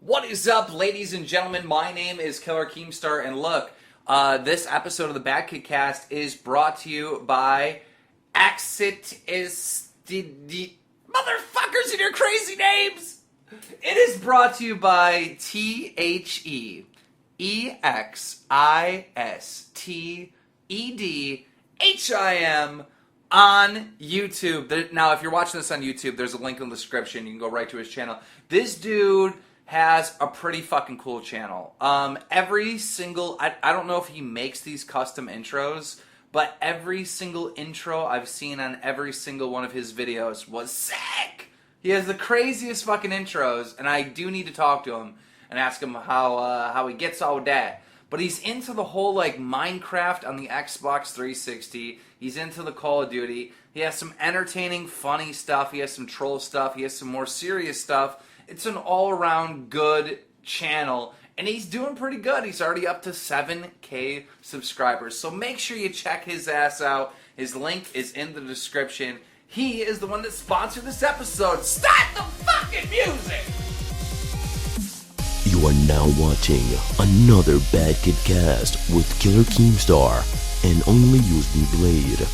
What is up, ladies and gentlemen? My name is Killer Keemstar, and look, this episode of the BadKidCast is brought to you by Motherfuckers and your crazy names! It is brought to you by THEEXISTEDHIM on YouTube. Now, if you're watching this on YouTube, there's a link in the description. You can go right to his channel. This dude has a pretty fucking cool channel. Every single, I don't know if he makes these custom intros, but every single intro I've seen on every single one of his videos was sick. He has the craziest fucking intros, and I do need to talk to him and ask him how he gets all that. But he's into the whole like Minecraft on the Xbox 360. He's into the Call of Duty. He has some entertaining, funny stuff. He has some troll stuff. He has some more serious stuff. It's an all-around good channel, and he's doing pretty good. He's already up to 7K subscribers, so make sure you check his ass out. His link is in the description. He is the one that sponsored this episode. Start the fucking music! You are now watching another BadKidCast with Killer Keemstar and only using Blade.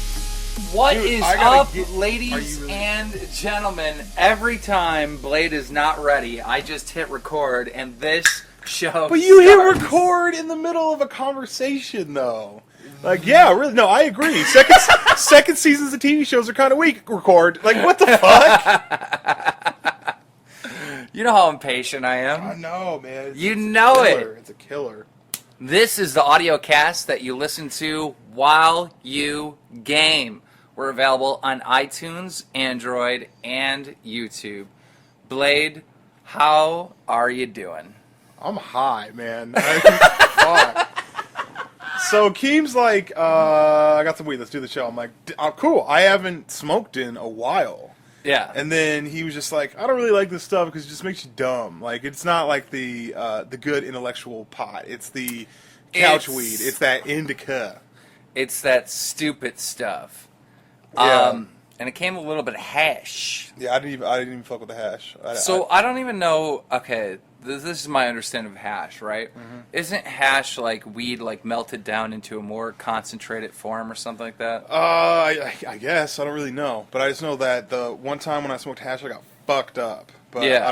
What is up, ladies and gentlemen? Every time Blade is not ready, I just hit record, and this show But you starts. hit record in the middle of a conversation, though. Like, yeah, really, no, I agree. Second seasons of TV shows are kind of weak. Record. Like, what the fuck? You know how impatient I am. I know, man. You know it. It's a killer. This is the audio cast that you listen to while you game. We're available on iTunes, Android, and YouTube. Blade, how are you doing? I'm high, man. Fuck. So Keem's like, I got some weed. Let's do the show. I'm like, oh, cool. I haven't smoked in a while. Yeah. And then he was just like, I don't really like this stuff because it just makes you dumb. Like, it's not like the good intellectual pot. It's the couch weed. It's that indica. It's that stupid stuff. Yeah. And it came a little bit of hash. Yeah, I didn't even fuck with the hash. I don't even know. Okay, this is my understanding of hash, right? Mm-hmm. Isn't hash like weed, like melted down into a more concentrated form or something like that? I guess I don't really know, but I just know that the one time when I smoked hash, I got fucked up. But yeah. I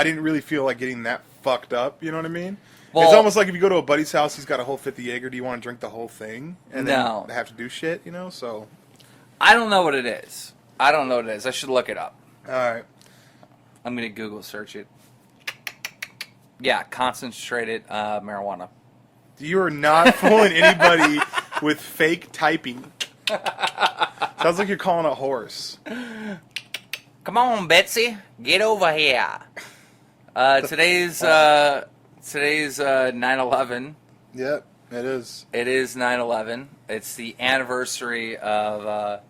didn't really feel like getting that fucked up. You know what I mean? Well, it's almost like if you go to a buddy's house, he's got a whole 50 Jaeger. Do you want to drink the whole thing and no. then have to do shit? You know, so. I don't know what it is. I should look it up. All right. I'm going to Google search it. Yeah, concentrated marijuana. You are not fooling anybody with fake typing. Sounds like you're calling a horse. Come on, Betsy. Get over here. Today's 9/11. Yep, it is. It is 9/11. It's the anniversary of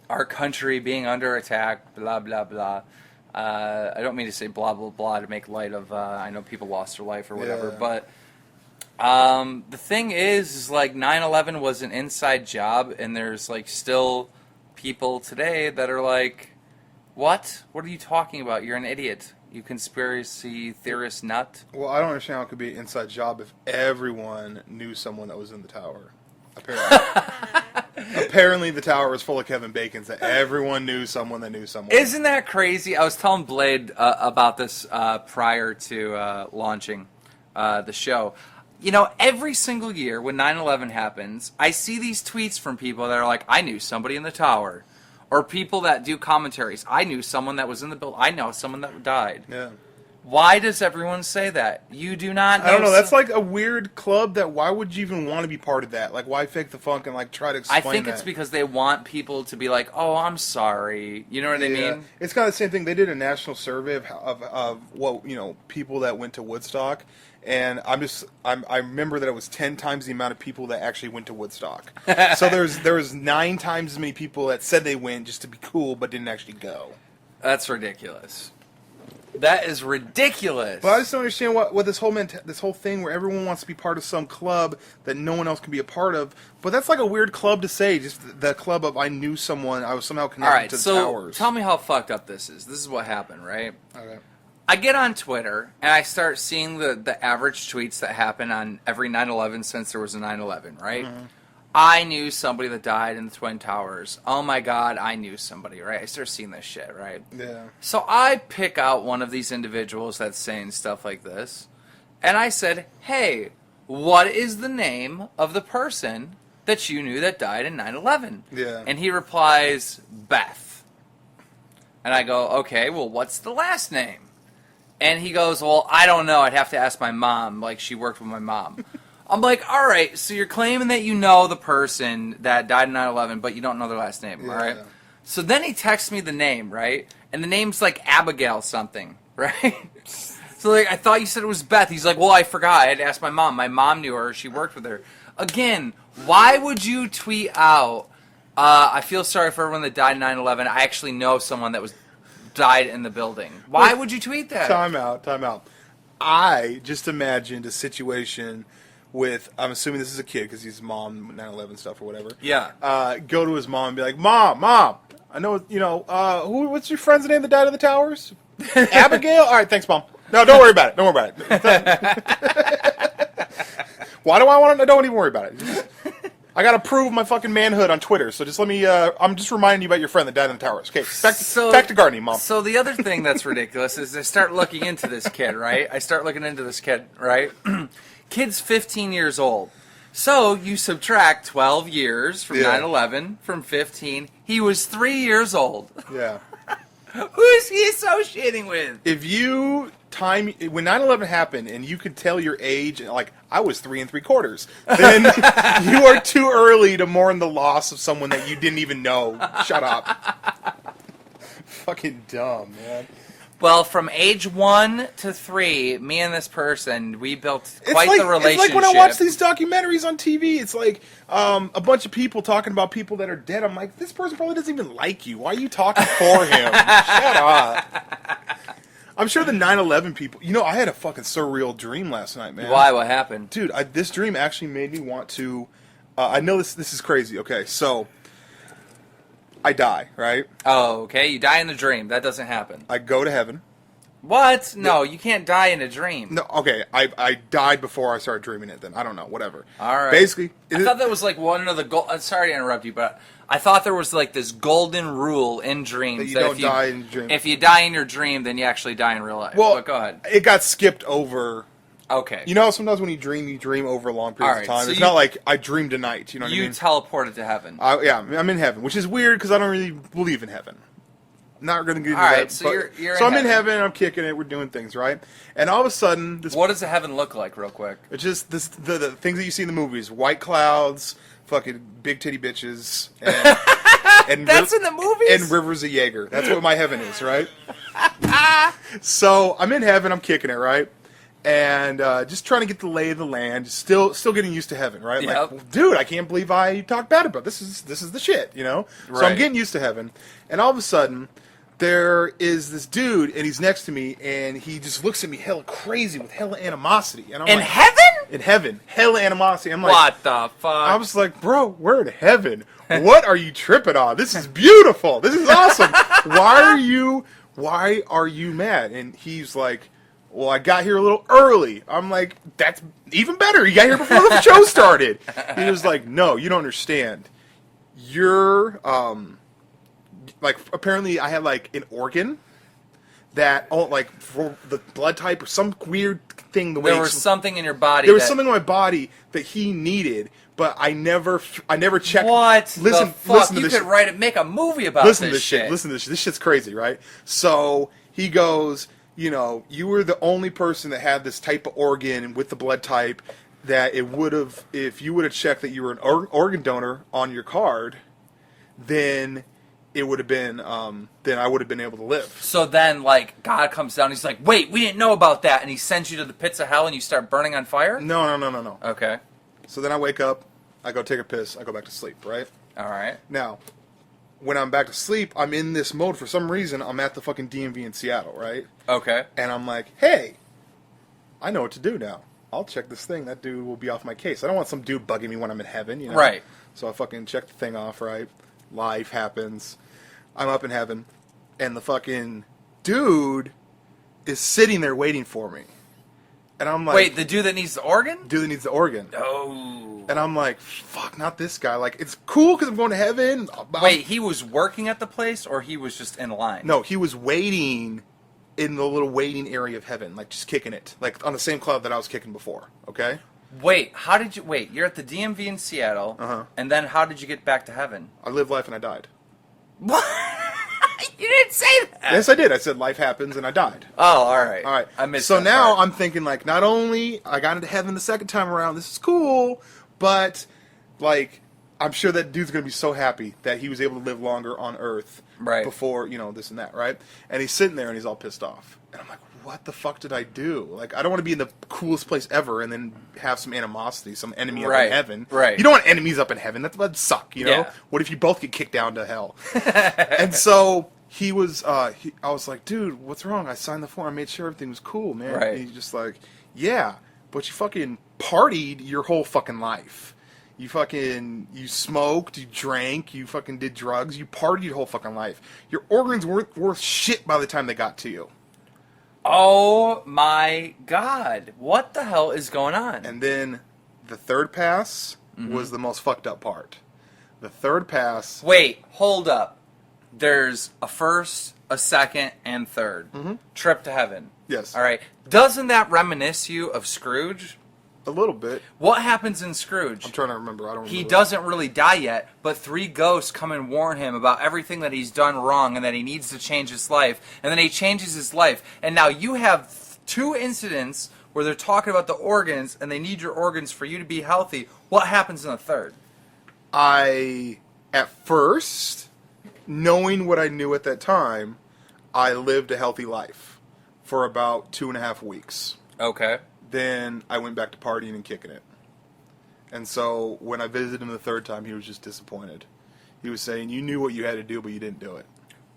our country being under attack, blah, blah, blah. I don't mean to say blah, blah, blah to make light of, I know people lost their life or whatever, yeah. but the thing is like 9/11 was an inside job, and there's like still people today that are like, what? What are you talking about? You're an idiot. You conspiracy theorist nut. Well, I don't understand how it could be an inside job if everyone knew someone that was in the tower. Apparently the tower was full of Kevin Bacons that everyone knew someone that knew someone. Isn't that crazy? I was telling Blade about this prior to launching the show. You know, every single year when 9/11 happens, I see these tweets from people that are like, I knew somebody in the tower. Or people that do commentaries. I knew someone that was in the building. I know someone that died. Yeah. Why does everyone say that? You do not know. I don't know. That's like a weird club that why would you even want to be part of that? Like, why fake the funk and like try to explain I think it's because they want people to be like, oh, I'm sorry. You know what I mean? It's kind of the same thing. They did a national survey of what, you know, people that went to Woodstock. And I remember that it was 10 times the amount of people that actually went to Woodstock. So there was 9 times as many people that said they went just to be cool but didn't actually go. That's ridiculous. That is ridiculous. But I just don't understand what this whole thing where everyone wants to be part of some club that no one else can be a part of. But that's like a weird club to say. Just the club of I knew someone, I was somehow connected to the towers. Tell me how fucked up this is. This is what happened, right? Okay. I get on Twitter, and I start seeing the average tweets that happen on every 9/11 since there was a 9/11, right? Mm-hmm. I knew somebody that died in the Twin Towers. Oh my God, I knew somebody, right? I start seeing this shit, right? Yeah. So I pick out one of these individuals that's saying stuff like this, and I said, hey, what is the name of the person that you knew that died in 9/11? Yeah. And he replies, Beth. And I go, okay, well, what's the last name? And he goes, well, I don't know. I'd have to ask my mom. Like, she worked with my mom. I'm like, all right, so you're claiming that you know the person that died in 9/11, but you don't know their last name, Yeah. all right? So then he texts me the name, right? And the name's like Abigail something, right? So like, I thought you said it was Beth. He's like, well, I forgot. I had to ask my mom. My mom knew her. She worked with her. Again, why would you tweet out, I feel sorry for everyone that died in 9/11. I actually know someone that died in the building. Why would you tweet that? Time out. I just imagined a situation with, I'm assuming this is a kid because he's mom, 9/11 stuff or whatever. Yeah. Go to his mom and be like, Mom, I know, what's your friend's name that died in the towers? Abigail? All right, thanks, Mom. No, don't worry about it. Why do I want to? Don't even worry about it. I got to prove my fucking manhood on Twitter, so just let me, I'm just reminding you about your friend that died in the towers. Okay, back to gardening, Mom. So the other thing that's ridiculous is I start looking into this kid, right? Kid's 15 years old. So you subtract 12 years from 9/11 from 15. He was 3 years old. Yeah. Who is he associating with? If you when 9/11 happened and you could tell your age, like I was 3 3/4, then you are too early to mourn the loss of someone that you didn't even know. Shut up. Fucking dumb, man. Well, from age 1 to 3, me and this person, we built quite the relationship. It's like when I watch these documentaries on TV, it's like a bunch of people talking about people that are dead. I'm like, this person probably doesn't even like you. Why are you talking for him? Shut up. I'm sure the 9/11 people, I had a fucking surreal dream last night, man. Why? What happened? Dude, this dream actually made me want to, I know this is crazy. Okay, so I die, right? Oh, okay. You die in the dream. That doesn't happen. I go to heaven. What? No, you can't die in a dream. No, okay. I died before I started dreaming it then. I don't know. Whatever. All right. Basically. I thought that was like one of the sorry to interrupt you, but I thought there was like this golden rule in dreams. That you don't die in your dream. If you die in your dream, then you actually die in real life. Well, but go ahead. It got skipped over. Okay. Sometimes when you dream over long periods of time. So it's not like I dreamed a night. You know what I mean? You teleported to heaven. Yeah, I'm in heaven, which is weird because I don't really believe in heaven. Not going to get into that. All right, so you're so in I'm in heaven, I'm kicking it, we're doing things, right? And all of a sudden... What does the heaven look like, real quick? It's just the things that you see in the movies. White clouds, fucking big titty bitches, and That's in the movies? And rivers of Jaeger. That's what my heaven is, right? So I'm in heaven, I'm kicking it, right? And just trying to get the lay of the land, still getting used to heaven, right? Yep. Like, dude, I can't believe I talk bad about this. This is the shit, So Right. I'm getting used to heaven, and all of a sudden, there is this dude, and he's next to me, and he just looks at me hella crazy with hella animosity. And I'm In like, heaven? In heaven, hella animosity. I'm like, What the fuck? I was like, bro, we're in heaven. What are you tripping on? This is beautiful. This is awesome. Why are you mad? And he's like, well, I got here a little early. I'm like, that's even better. You got here before the show started. He was like, no, you don't understand. You're, like, apparently I had, like, an organ that, like, for the blood type or some weird thing. There was something in your body. There was something in my body that he needed, but I never checked. What listen, the fuck? Listen to You this could make a movie about listen to this this shit. Listen to this shit. This shit's crazy, right? So he goes, you were the only person that had this type of organ with the blood type that it would have, if you would have checked that you were an organ donor on your card, then it would have been, then I would have been able to live. So then, like, God comes down, he's like, wait, we didn't know about that, and he sends you to the pits of hell and you start burning on fire? No. Okay. So then I wake up, I go take a piss, I go back to sleep, right? Alright. Now, when I'm back to sleep, I'm in this mode for some reason. I'm at the fucking DMV in Seattle, right? Okay. And I'm like, hey, I know what to do now. I'll check this thing. That dude will be off my case. I don't want some dude bugging me when I'm in heaven, Right. So I fucking check the thing off, right? Life happens. I'm up in heaven. And the fucking dude is sitting there waiting for me. And I'm like... Wait, the dude that needs the organ? Dude that needs the organ. Oh. And I'm like, fuck, not this guy. Like, it's cool because I'm going to heaven. Wait, he was working at the place, or he was just in line? No, he was waiting in the little waiting area of heaven, like just kicking it. Like on the same cloud that I was kicking before, okay? Wait, how did you... Wait, you're at the DMV in Seattle, and then how did you get back to heaven? I lived life and I died. What? You didn't say that! Yes, I did. I said life happens and I died. Oh, alright. All right. I missed so that now part. I'm thinking, like, not only I got into heaven the second time around, this is cool, but, like, I'm sure that dude's going to be so happy that he was able to live longer on Earth before, you know, this and that, right? And he's sitting there and he's all pissed off. And I'm like, what the fuck did I do? Like, I don't want to be in the coolest place ever and then have some animosity, some enemy up in heaven. Right. You don't want enemies up in heaven. That'd suck, you know? Yeah. What if you both get kicked down to hell? And so... He was, I was like, dude, what's wrong? I signed the form. I made sure everything was cool, man. Right. And he's just like, yeah, but you fucking partied your whole fucking life. You smoked, you drank, you fucking did drugs, you partied your whole fucking life. Your organs weren't worth shit by the time they got to you. Oh my god. What the hell is going on? And then the third pass was the most fucked up part. The third pass... Wait, hold up. There's a first, a second, and third. Trip to heaven. Yes. All right. Doesn't that reminisce you of Scrooge? A little bit. What happens in Scrooge? I'm trying to remember. I don't remember. He doesn't really die yet, but 3 ghosts come and warn him about everything that he's done wrong and that he needs to change his life. And then he changes his life. And now you have 2 incidents where they're talking about the organs and they need your organs for you to be healthy. What happens in the third? At first... Knowing what I knew at that time, I lived a healthy life for about 2.5 weeks. Okay. Then I went back to partying and kicking it. And so when I visited him the third time, he was just disappointed. He was saying, you knew what you had to do, but you didn't do it.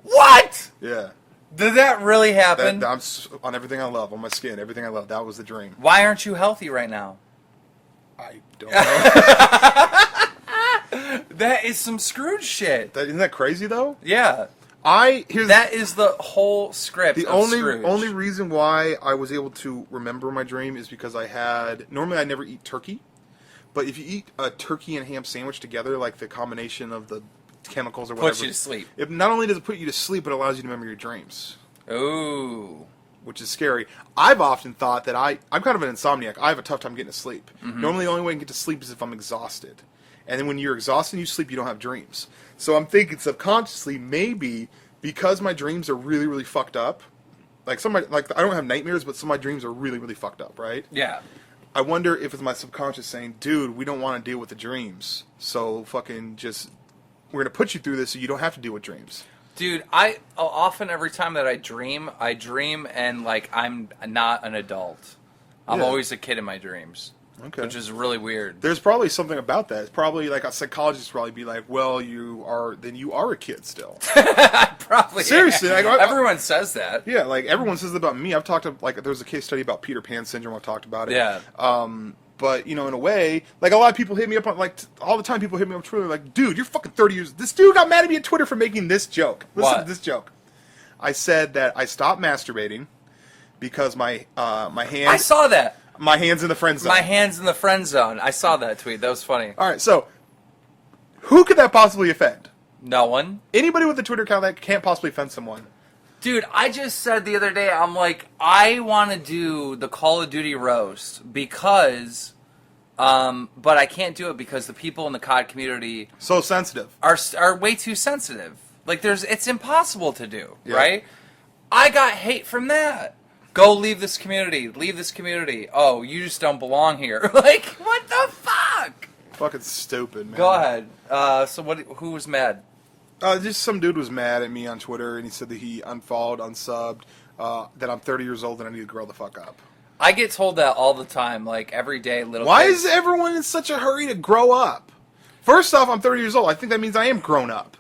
What? Yeah. Did that really happen? I'm on everything I love, on my skin, everything I love. That was the dream. Why aren't you healthy right now? I don't know. That is some Scrooge shit. Isn't that crazy, though? Yeah. That is the whole script of Scrooge. only reason why I was able to remember my dream is because normally I never eat turkey, but if you eat a turkey and ham sandwich together, like the combination of the chemicals or whatever, Puts you to sleep. It not only does it put you to sleep, it allows you to remember your dreams. Ooh. Which is scary. I've often thought that I'm kind of an insomniac. I have a tough time getting to sleep. Normally the only way I can get to sleep is if I'm exhausted. And then when you're exhausted and you sleep, you don't have dreams. So I'm thinking subconsciously, maybe because my dreams are really, really fucked up, I don't have nightmares, but some of my dreams are really, really fucked up, right? Yeah. I wonder if it's my subconscious saying, dude, we don't want to deal with the dreams. So fucking we're going to put you through this so you don't have to deal with dreams. Dude, often every time that I dream and like I'm not an adult. I'm Yeah. always a kid in my dreams. Okay. Which is really weird. There's probably something about that. It's probably like a psychologist would probably be like, well, you are a kid still. Probably. Seriously. Everyone says that. Yeah, like everyone says that about me. I've talked to, like, there's a case study about Peter Pan syndrome. I've talked about it. Yeah. But, you know, in a way, like a lot of people hit me up on, like, all the time people hit me up on Twitter like, dude, you're fucking 30 years. This dude got mad at me at Twitter for making this joke. Listen to this joke. I said that I stopped masturbating because my hand. I saw that. My hand's in the friend zone. My hand's in the friend zone. I saw that tweet. That was funny. All right, so who could that possibly offend? No one. Anybody with a Twitter account that can't possibly offend someone. Dude, I just said the other day, I'm like, I want to do the Call of Duty roast because, but I can't do it because the people in the COD community So sensitive. are way too sensitive. Like, it's impossible to do, Yeah. right? I got hate from that. Go leave this community. Leave this community. Oh, you just don't belong here. Like, what the fuck? Fucking stupid, man. Go ahead. So who was mad? Just some dude was mad at me on Twitter, and he said that he unfollowed, unsubbed, that I'm 30 years old and I need to grow the fuck up. I get told that all the time, like every day. Why kids. is everyone in such a hurry to grow up? First off, I'm 30 years old. I think that means I am grown up.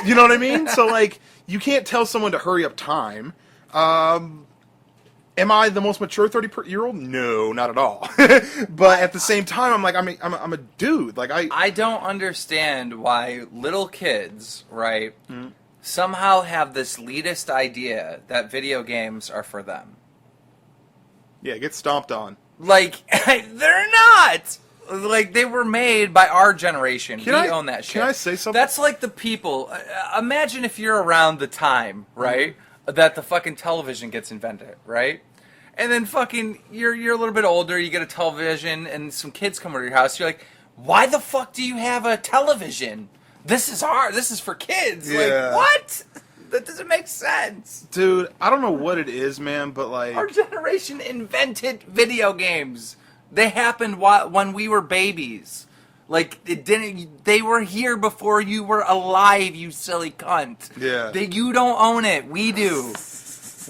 You know what I mean? So, like, you can't tell someone to hurry up time. Am I the most mature 30-year-old? No, not at all. But at the same time, I'm like, I'm a dude. Like I don't understand why little kids, right, somehow have this elitist idea that video games are for them. Yeah, get stomped on. Like, they're not! Like, they were made by our generation. We own that shit. Can I say something? That's like the people. Imagine if you're around the time, right, that the fucking television gets invented, right? And then fucking, you're a little bit older, you get a television, and some kids come over to your house, you're like, why the fuck do you have a television? This is for kids. Yeah. Like, what? That doesn't make sense. Dude, I don't know what it is, man, but like... Our generation invented video games. They happened when we were babies. Like, it didn't. They were here before you were alive, you silly cunt. Yeah. You don't own it. We do.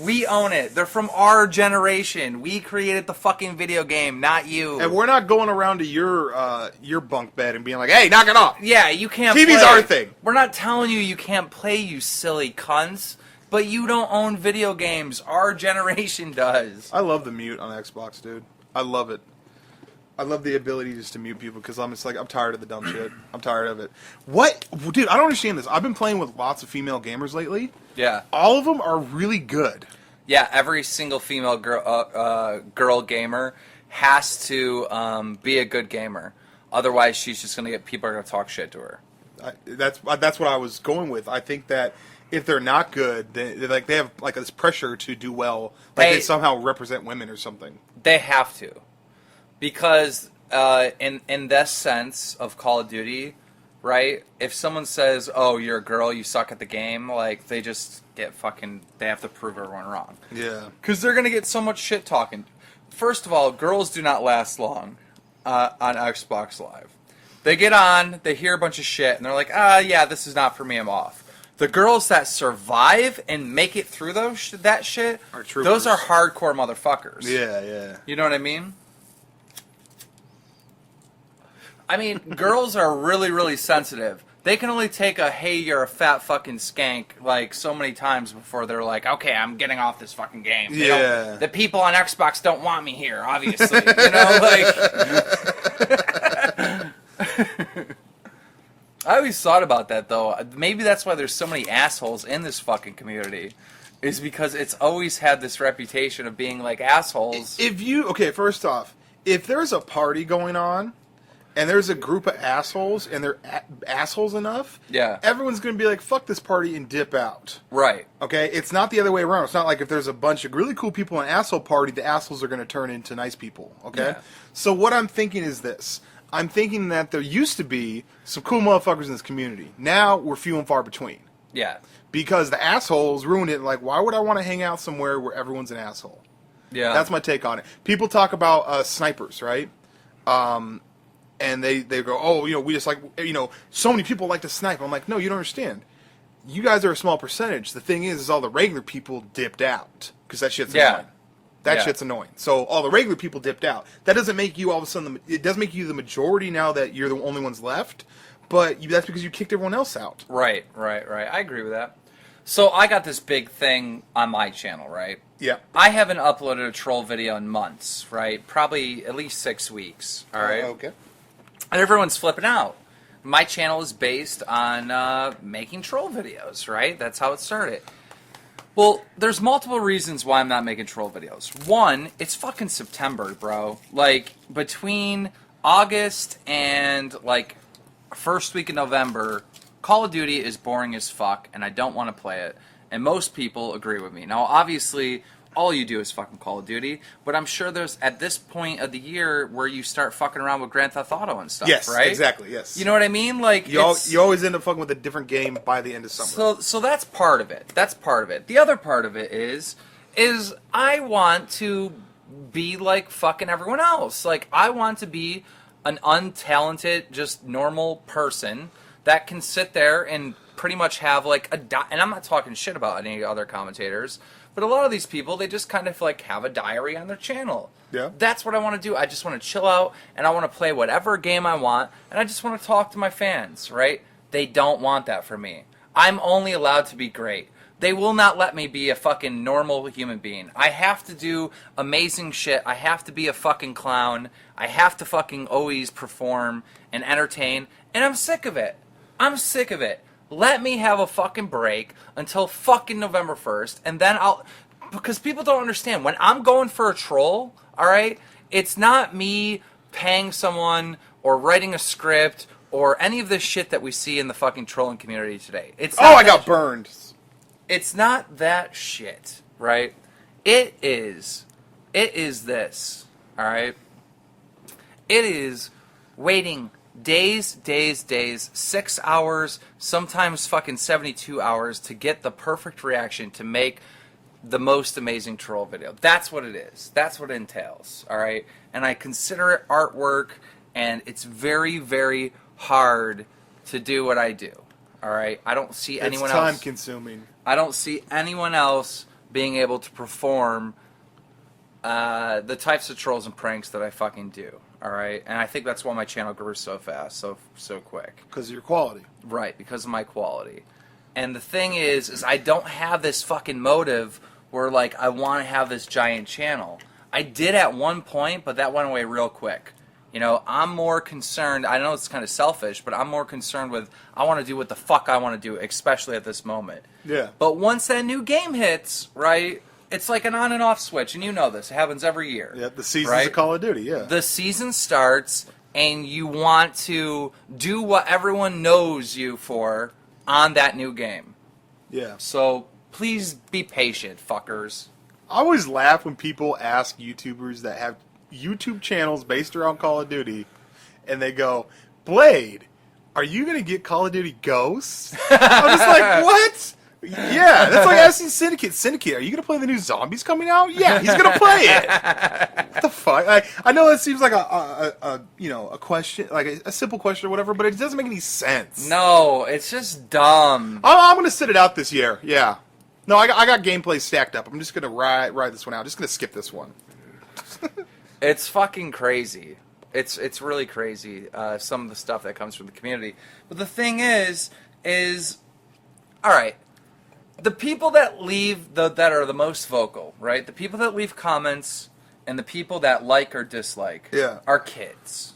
We own it. They're from our generation. We created the fucking video game, not you. And we're not going around to your bunk bed and being like, hey, knock it off. Yeah, you can't TV's play. our thing. We're not telling you can't play, you silly cunts. But you don't own video games. Our generation does. I love the mute on Xbox, dude. I love it. I love the ability just to mute people because I'm just like, I'm tired of the dumb shit. I'm tired of it. What? Dude, I don't understand this. I've been playing with lots of female gamers lately. Yeah. All of them are really good. Yeah, every single female girl gamer has to be a good gamer. Otherwise, she's just gonna get people are gonna talk shit to her. That's what I was going with. I think that if they're not good, they have like this pressure to do well, like they somehow represent women or something. They have to, because in this sense of Call of Duty, right? If someone says, "Oh, you're a girl, you suck at the game," like they just get fucking. They have to prove everyone wrong. Yeah, because they're gonna get so much shit talking. First of all, girls do not last long on Xbox Live. They get on, they hear a bunch of shit, and they're like, yeah, this is not for me, I'm off. The girls that survive and make it through that shit, those are hardcore motherfuckers. Yeah, yeah. You know what I mean? I mean, girls are really, really sensitive. They can only take a, hey, you're a fat fucking skank, like, so many times before they're like, okay, I'm getting off this fucking game. Yeah. The people on Xbox don't want me here, obviously. You know, like... I always thought about that, though. Maybe that's why there's so many assholes in this fucking community. Is because it's always had this reputation of being, like, assholes. Okay, first off, if there's a party going on, and there's a group of assholes, and they're assholes enough, yeah, everyone's going to be like, fuck this party and dip out. Right. Okay? It's not the other way around. It's not like if there's a bunch of really cool people in an asshole party, the assholes are going to turn into nice people. Okay? Yeah. So what I'm thinking is this. I'm thinking that there used to be some cool motherfuckers in this community. Now, we're few and far between. Yeah. Because the assholes ruined it. Like, why would I want to hang out somewhere where everyone's an asshole? Yeah. That's my take on it. People talk about snipers, right? And they go, oh, we just like, so many people like to snipe. I'm like, no, you don't understand. You guys are a small percentage. The thing is all the regular people dipped out. Because that shit's annoying. That shit's annoying. So all the regular people dipped out. That doesn't make you all of a sudden, it does make you the majority now that you're the only ones left. But that's because you kicked everyone else out. Right. I agree with that. So I got this big thing on my channel, right? Yeah. I haven't uploaded a troll video in months, right? Probably at least 6 weeks, all right? Okay. And everyone's flipping out. My channel is based on making troll videos, right? That's how it started. Well, there's multiple reasons why I'm not making troll videos. One, it's fucking September, bro. Like, between August and, like, first week of November, Call of Duty is boring as fuck, and I don't want to play it. And most people agree with me. Now, obviously, all you do is fucking Call of Duty, but I'm sure there's, at this point of the year, where you start fucking around with Grand Theft Auto and stuff, yes, right? Yes, exactly, yes. You know what I mean? Like, you always end up fucking with a different game by the end of summer. So that's part of it. That's part of it. The other part of it is I want to be like fucking everyone else. Like, I want to be an untalented, just normal person that can sit there and pretty much have like and I'm not talking shit about any other commentators, but a lot of these people, they just kind of like have a diary on their channel. Yeah. That's what I want to do. I just want to chill out and I want to play whatever game I want and I just want to talk to my fans, right? They don't want that from me. I'm only allowed to be great. They will not let me be a fucking normal human being. I have to do amazing shit. I have to be a fucking clown. I have to fucking always perform and entertain. And I'm sick of it. I'm sick of it. Let me have a fucking break until fucking November 1st, and then because people don't understand, when I'm going for a troll, alright, it's not me paying someone or writing a script or any of this shit that we see in the fucking trolling community today. I got burned. It's not that shit, right? It is this, alright? It is waiting days, 6 hours, sometimes fucking 72 hours to get the perfect reaction to make the most amazing troll video. That's what it is. That's what it entails, alright? And I consider it artwork, and it's very, very hard to do what I do, alright? I don't see anyone else... It's time-consuming. I don't see anyone else being able to perform the types of trolls and pranks that I fucking do. All right, and I think that's why my channel grew so fast, so quick. Because of your quality. Right, because of my quality. And the thing is I don't have this fucking motive where, like, I want to have this giant channel. I did at one point, but that went away real quick. You know, I'm more concerned, I know it's kind of selfish, but I'm more concerned with, I want to do what the fuck I want to do, especially at this moment. Yeah. But once that new game hits, right... It's like an on and off switch, and you know this. It happens every year. Yeah, the seasons of Call of Duty, yeah. The season starts, and you want to do what everyone knows you for on that new game. Yeah. So, please be patient, fuckers. I always laugh when people ask YouTubers that have YouTube channels based around Call of Duty, and they go, Blade, are you going to get Call of Duty Ghosts? I'm just like, what? Yeah, that's like asking Syndicate. Syndicate, are you going to play the new Zombies coming out? Yeah, he's going to play it. What the fuck? I know that seems like a question, like a simple question or whatever, but it doesn't make any sense. No, it's just dumb. I'm going to sit it out this year, yeah. No, I got gameplay stacked up. I'm just going to ride this one out. I'm just going to skip this one. It's fucking crazy. It's really crazy, some of the stuff that comes from the community. But the thing is, alright, the people that leave, that are the most vocal, right? The people that leave comments and the people that like or dislike are kids.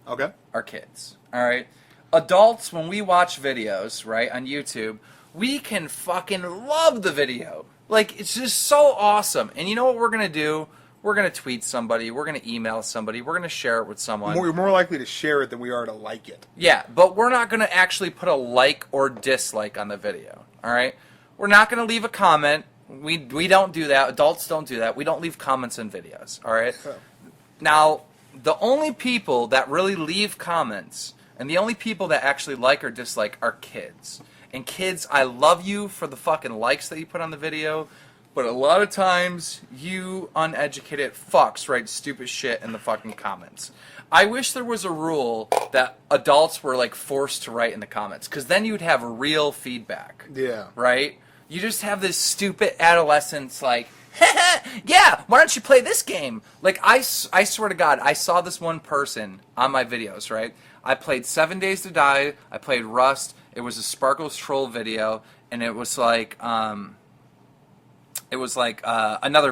Okay. Are kids, alright? Adults, when we watch videos, right, on YouTube, we can fucking love the video. Like, it's just so awesome. And you know what we're going to do? We're going to tweet somebody. We're going to email somebody. We're going to share it with someone. You're more likely to share it than we are to like it. Yeah, but we're not going to actually put a like or dislike on the video, all right? We're not going to leave a comment. We don't do that. Adults don't do that. We don't leave comments in videos, all right? Oh. Now, the only people that really leave comments and the only people that actually like or dislike are kids. And kids, I love you for the fucking likes that you put on the video, but a lot of times, you uneducated fucks write stupid shit in the fucking comments. I wish there was a rule that adults were, like, forced to write in the comments, because then you'd have real feedback. Yeah. Right? You just have this stupid adolescence, like, yeah, why don't you play this game? Like, I swear to God, I saw this one person on my videos, right? I played 7 Days to Die, I played Rust, it was a Sparkles Troll video, and it was like, another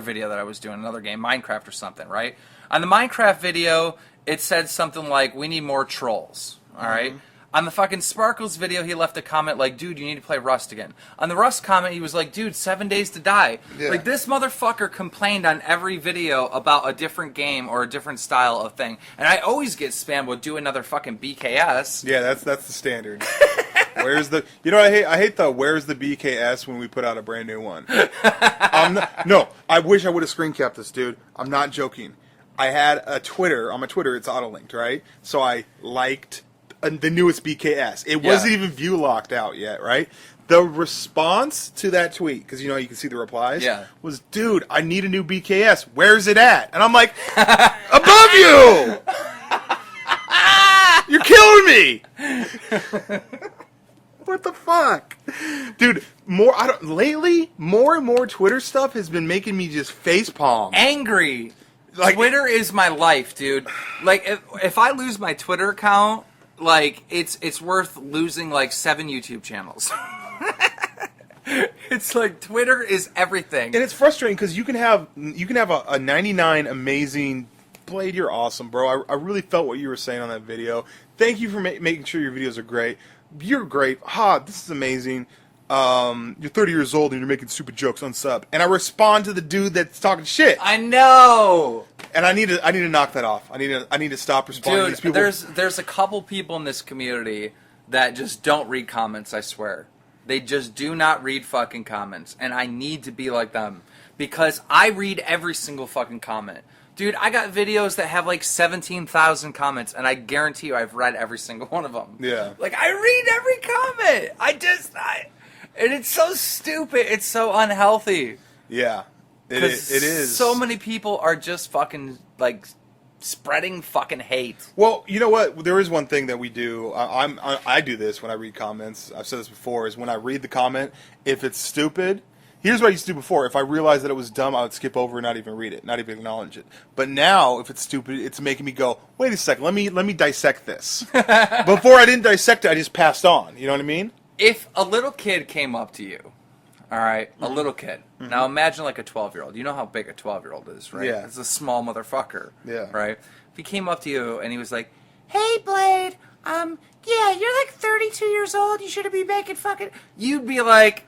video that I was doing, another game, Minecraft or something, right? On the Minecraft video, it said something like, we need more trolls, alright? On the fucking Sparkles video, he left a comment like, dude, you need to play Rust again. On the Rust comment, he was like, dude, 7 Days to Die. Yeah. Like, this motherfucker complained on every video about a different game or a different style of thing. And I always get spammed with do another fucking BKS. Yeah, that's the standard. Where's the... You know what I hate? I hate the where's the BKS when we put out a brand new one. No, I wish I would have screen capped this, dude. I'm not joking. I had a Twitter. On my Twitter, it's auto-linked, right? So I liked the newest BKS. It wasn't even view locked out yet, right? The response to that tweet, because you know you can see the replies, was, dude, I need a new BKS. Where's it at? And I'm like, above you! You're killing me! What the fuck? Dude, lately, more and more Twitter stuff has been making me just facepalm. Angry. Like, Twitter is my life, dude. Like, if I lose my Twitter account, like, it's worth losing, like, 7 YouTube channels. It's like, Twitter is everything. And it's frustrating, because you can have a 99 amazing... Blade, you're awesome, bro. I really felt what you were saying on that video. Thank you for making sure your videos are great. you're great. This is amazing. You're 30 years old and you're making stupid jokes. Unsub. And I respond to the dude that's talking shit. I know. And I need to knock that off. I need to stop responding to these people. There's a couple people in this community that just don't read comments, I swear. They just do not read fucking comments. And I need to be like them. Because I read every single fucking comment. Dude, I got videos that have like 17,000 comments, and I guarantee you I've read every single one of them. Yeah. Like, I read every comment. And it's so stupid. It's so unhealthy. Yeah. It is. So many people are just fucking, like, spreading fucking hate. Well, you know what? There is one thing that we do. I do this when I read comments. I've said this before, is when I read the comment, if it's stupid... Here's what I used to do before. If I realized that it was dumb, I would skip over and not even read it, not even acknowledge it. But now, if it's stupid, it's making me go, wait a second, let me dissect this. Before I didn't dissect it, I just passed on. You know what I mean? If a little kid came up to you, all right, a little kid. Mm-hmm. Now imagine like a 12-year-old. You know how big a 12-year-old is, right? Yeah. It's a small motherfucker. Yeah. Right? If he came up to you and he was like, hey, Blade, yeah, you're like 32 years old. You shouldn't be making fucking... You'd be like...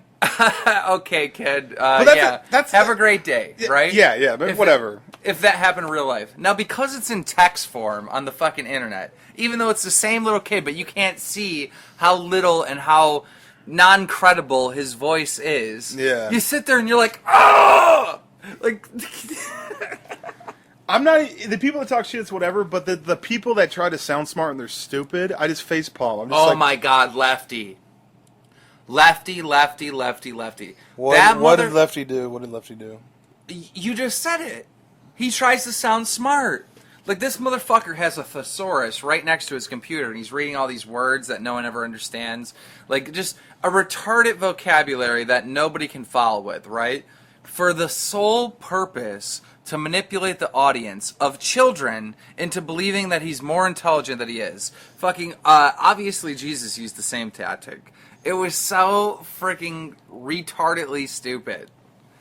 okay, kid. Have a great day, right? Yeah, but whatever. If that happened in real life. Now, because it's in text form on the fucking internet, even though it's the same little kid, but you can't see how little and how non-credible his voice is. Yeah. You sit there and you're like, oh! Like... I'm not... The people that talk shit, it's whatever, but the people that try to sound smart and they're stupid, I just facepalm. I'm just my God, Lefty. Lefty. What did Lefty do? You just said it. He tries to sound smart. Like, this motherfucker has a thesaurus right next to his computer, and he's reading all these words that no one ever understands. Like, just a retarded vocabulary that nobody can follow with, right? For the sole purpose to manipulate the audience of children into believing that he's more intelligent than he is. Fucking, obviously Jesus used the same tactic. It was so freaking retardedly stupid.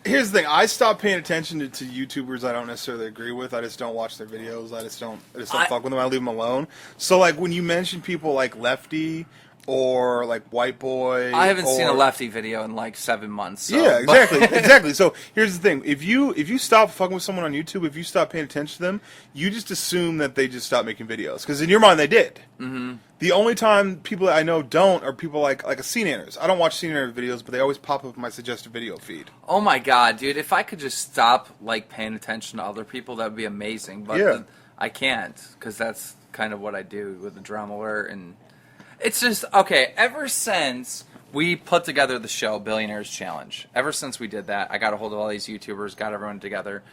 Here's the thing. I stopped paying attention to YouTubers I don't necessarily agree with. I just don't watch their videos. I just don't fuck with them. I leave them alone. So, like, when you mention people like Lefty or like White Boy... I haven't seen a Lefty video in like 7 months. So. Yeah, exactly. Exactly. So, here's the thing. If you stop fucking with someone on YouTube, if you stop paying attention to them, you just assume that they just stopped making videos. Because in your mind, they did. Mm-hmm. The only time people that I know don't are people like a CNNers. I don't watch CNN videos, but they always pop up in my suggested video feed. Oh my God, dude! If I could just stop like paying attention to other people, that would be amazing. But yeah. I can't, because that's kind of what I do with the Drama Alert, and it's just okay. Ever since we put together the show Billionaires Challenge, ever since we did that, I got a hold of all these YouTubers, got everyone together.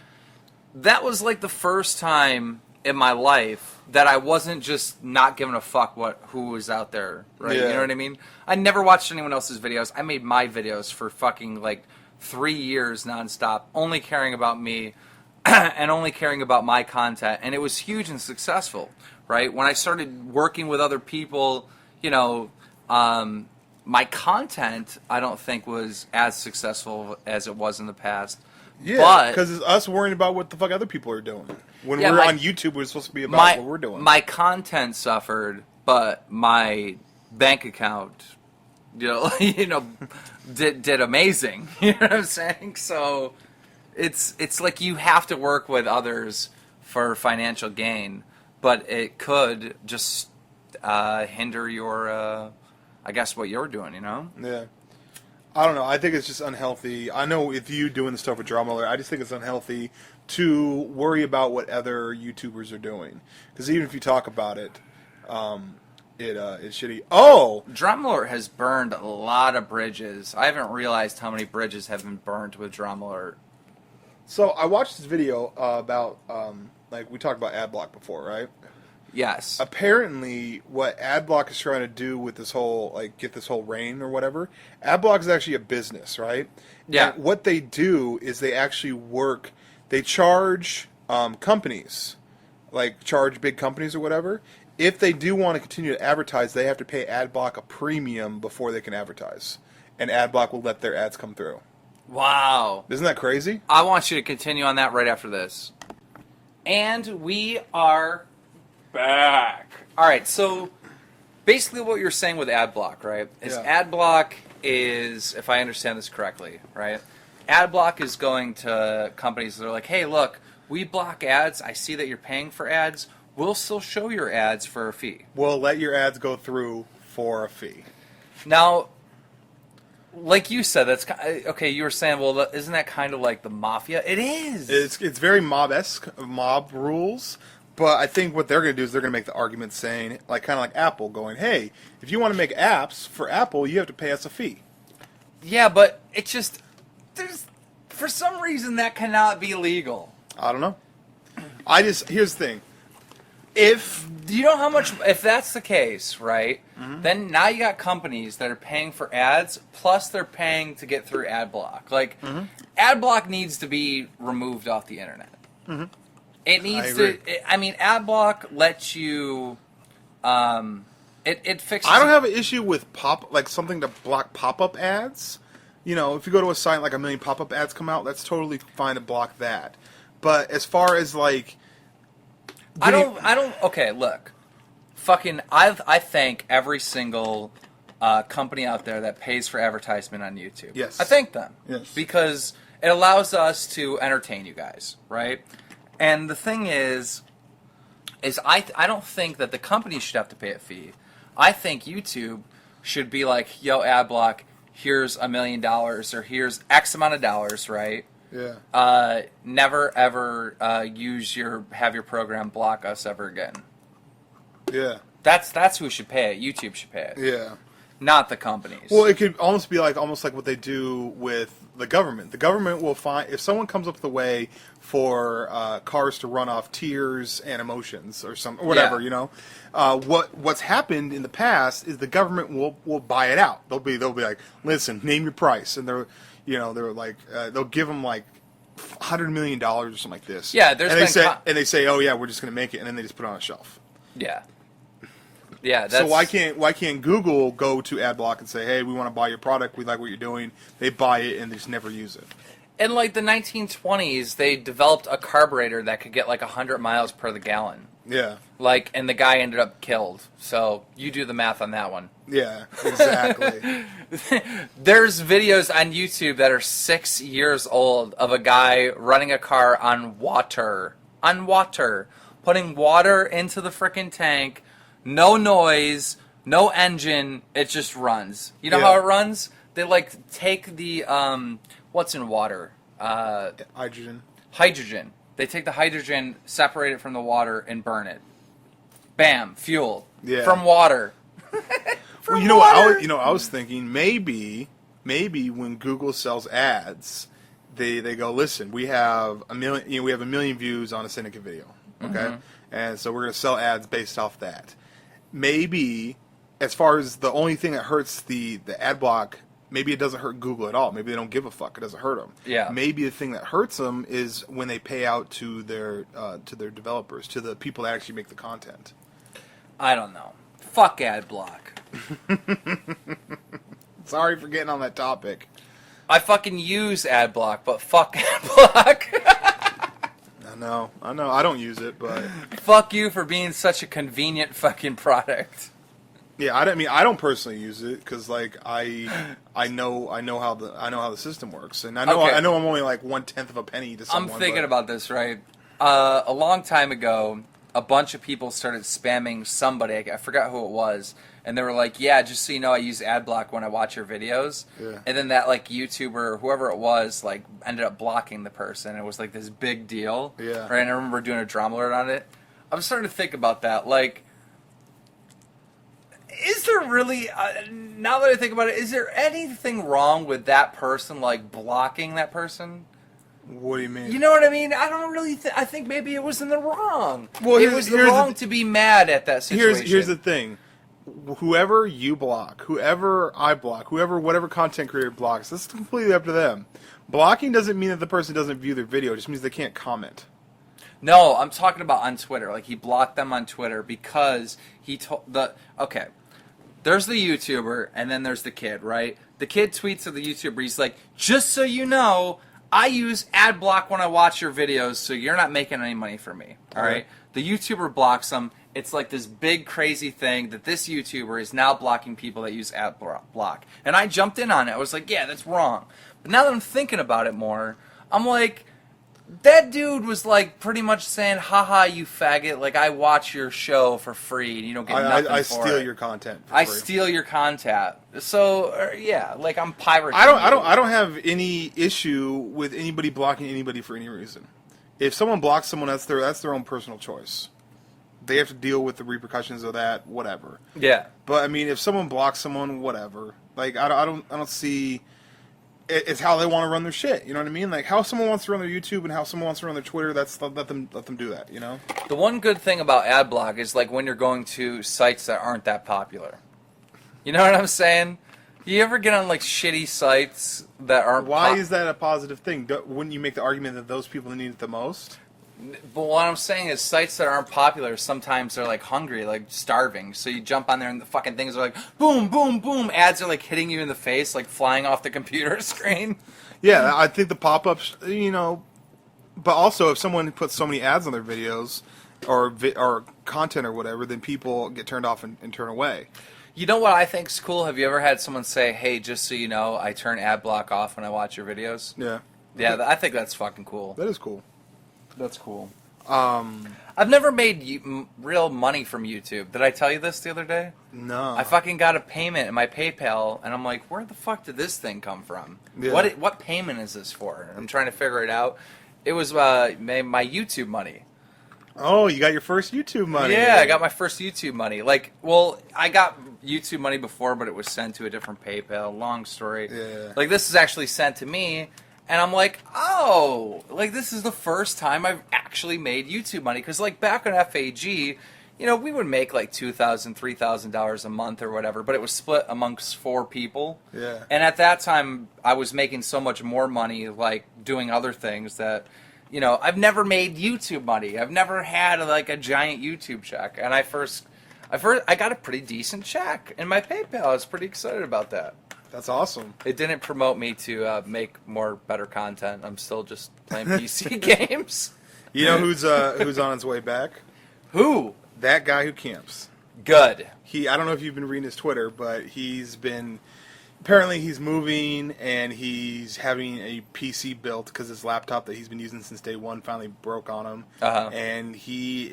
That was like the first time in my life that I wasn't just not giving a fuck who was out there, right? Yeah. You know what I mean? I never watched anyone else's videos. I made my videos for fucking like 3 years nonstop, only caring about me and only caring about my content, and it was huge and successful, right? When I started working with other people, you know, my content I don't think was as successful as it was in the past. Yeah, because it's us worrying about what the fuck other people are doing. When we're on YouTube, we're supposed to be about what we're doing. My content suffered, but my bank account, did amazing. You know what I'm saying? So it's like you have to work with others for financial gain, but it could just hinder your, I guess, what you're doing. You know? Yeah. I don't know. I think it's just unhealthy. I know if you doing the stuff with Drama Alert, I just think it's unhealthy to worry about what other YouTubers are doing. Because even if you talk about it, it's shitty. Oh! Drama Alert has burned a lot of bridges. I haven't realized how many bridges have been burned with Drama Alert. So I watched this video about, like we talked about AdBlock before, right? Yes. Apparently, what AdBlock is trying to do with this whole, like, get this whole reign or whatever, AdBlock is actually a business, right? Yeah. And what they do is they actually work, they charge companies, like charge big companies or whatever. If they do want to continue to advertise, they have to pay AdBlock a premium before they can advertise. And AdBlock will let their ads come through. Wow. Isn't that crazy? I want you to continue on that right after this. And we are back. All right, so basically what you're saying with ad block, right? Is ad block is, if I understand this correctly, right? Ad block is going to companies that are like, hey, look, we block ads. I see that you're paying for ads. We'll still show your ads for a fee. We'll let your ads go through for a fee. Now, like you said, that's okay. You were saying, well, isn't that kind of like the mafia? It is. It's very mob-esque, mob rules. But I think what they're going to do is they're going to make the argument saying, like kind of like Apple, going, hey, if you want to make apps for Apple, you have to pay us a fee. Yeah, but it just for some reason that cannot be legal. I don't know. Here's the thing. If Do you know how much, if that's the case, right, then now you got companies that are paying for ads, plus they're paying to get through ad block. Like, ad block needs to be removed off the internet. It needs to, ad block lets you, it fixes. I don't have an issue with something to block pop-up ads. You know, if you go to a site like a million pop-up ads come out, that's totally fine to block that. But as far as like, okay, look. I thank every single company out there that pays for advertisement on YouTube. Yes. I thank them. Yes. Because it allows us to entertain you guys, right? And the thing is I don't think that the company should have to pay a fee. I think YouTube should be like, yo, AdBlock, here's $1 million or here's X amount of dollars, right? Yeah. Never ever have your program block us ever again. Yeah. That's who should pay it. YouTube should pay it. Yeah. Not the companies. Well, it could almost be like what they do with the government. The government will find if someone comes up with a way for cars to run off tears and emotions or whatever, you know. What's happened in the past is the government will buy it out. They'll be like, listen, name your price, and they're like they'll give them like $100 million or something like this. Yeah, and they say, oh yeah, we're just going to make it, and then they just put it on a shelf. Yeah. Yeah. So why can't Google go to AdBlock and say, hey, we want to buy your product, we like what you're doing? They buy it and they just never use it. In like the 1920s, they developed a carburetor that could get like 100 miles per the gallon. Yeah. Like, and the guy ended up killed. So you do the math on that one. Yeah, exactly. There's videos on YouTube that are 6 years old of a guy running a car on water, putting water into the frickin' tank, no noise, no engine, it just runs. You know how it runs? They like take the what's in water? Hydrogen. Hydrogen. They take the hydrogen, separate it from the water, and burn it. Bam, fuel from water. I was thinking maybe when Google sells ads, they go, listen, we have a million views on a Seneca video, okay, and so we're going to sell ads based off that. Maybe as far as the only thing that hurts the ad block, maybe it doesn't hurt Google at all. Maybe they don't give a fuck. It doesn't hurt them. Yeah. Maybe the thing that hurts them is when they pay out to their developers, to the people that actually make the content. I don't know. Fuck ad block. Sorry for getting on that topic. I fucking use ad block, but fuck ad block. I know. I don't use it, but fuck you for being such a convenient fucking product. Yeah, I don't personally use it because like I know how the system works, and I know I'm only like 1/10 of a penny to someone. I'm thinking about this, right? A long time ago, a bunch of people started spamming somebody. I forgot who it was, and they were like, "Yeah, just so you know, I use AdBlock when I watch your videos." Yeah. And then that like YouTuber or whoever it was like ended up blocking the person. It was like this big deal. Yeah. Right. And I remember doing a drama alert on it. I'm starting to think about that. Like, is there really? Now that I think about it, is there anything wrong with that person like blocking that person? What do you mean? You know what I mean? I don't really I think maybe it was in the wrong. Well, it was wrong to be mad at that situation. Here's the thing. Whoever you block, whoever I block, whatever content creator blocks, that's completely up to them. Blocking doesn't mean that the person doesn't view their video. It just means they can't comment. No, I'm talking about on Twitter. Like, he blocked them on Twitter because he told okay, there's the YouTuber and then there's the kid, right? The kid tweets at the YouTuber. He's like, just so you know, I use ad block when I watch your videos, so you're not making any money from me. All right? The YouTuber blocks them. It's like this big crazy thing that this YouTuber is now blocking people that use ad block. And I jumped in on it. I was like, yeah, that's wrong. But now that I'm thinking about it more, I'm like, that dude was like pretty much saying, haha, you faggot, like I watch your show for free and you don't get nothing for it. I steal your content for I free. steal your content. So yeah, like I'm pirating. I don't have any issue with anybody blocking anybody for any reason. If someone blocks someone, that's their own personal choice. They have to deal with the repercussions of that, whatever. Yeah. But I mean, if someone blocks someone, whatever. Like I don't see. It's how they want to run their shit. You know what I mean? Like how someone wants to run their YouTube and how someone wants to run their Twitter. Let them do that. You know. The one good thing about ad block is like when you're going to sites that aren't that popular. You know what I'm saying? You ever get on like shitty sites that aren't? Why is that a positive thing? Wouldn't you make the argument that those people need it the most? But what I'm saying is sites that aren't popular, sometimes they're like hungry, like starving. So you jump on there and the fucking things are like boom, boom, boom. Ads are like hitting you in the face, like flying off the computer screen. Yeah, I think the pop-ups, you know, but also if someone puts so many ads on their videos or content or whatever, then people get turned off and turn away. You know what I think's cool? Have you ever had someone say, hey, just so you know, I turn ad block off when I watch your videos? Yeah. Yeah, I think that's fucking cool. That is cool. That's cool. I've never made real money from YouTube. Did I tell you this the other day? No. I fucking got a payment in my PayPal, and I'm like, where the fuck did this thing come from? Yeah. What payment is this for? I'm trying to figure it out. It was my YouTube money. Oh, you got your first YouTube money. Yeah, I got my first YouTube money. Like, well, I got YouTube money before, but it was sent to a different PayPal. Long story. Yeah. Like, this is actually sent to me. And I'm like, oh, like this is the first time I've actually made YouTube money. Because like back on FAG, you know, we would make like $2,000, $3,000 a month or whatever, but it was split amongst 4 people. Yeah. And at that time, I was making so much more money, like doing other things that, you know, I've never made YouTube money. I've never had like a giant YouTube check. And I got a pretty decent check in my PayPal. I was pretty excited about that. That's awesome. It didn't promote me to make better content. I'm still just playing PC games. You know who's on his way back? Who? That guy who camps. Good. I don't know if you've been reading his Twitter, but apparently he's moving and he's having a PC built because his laptop that he's been using since day one finally broke on him. Uh-huh. And he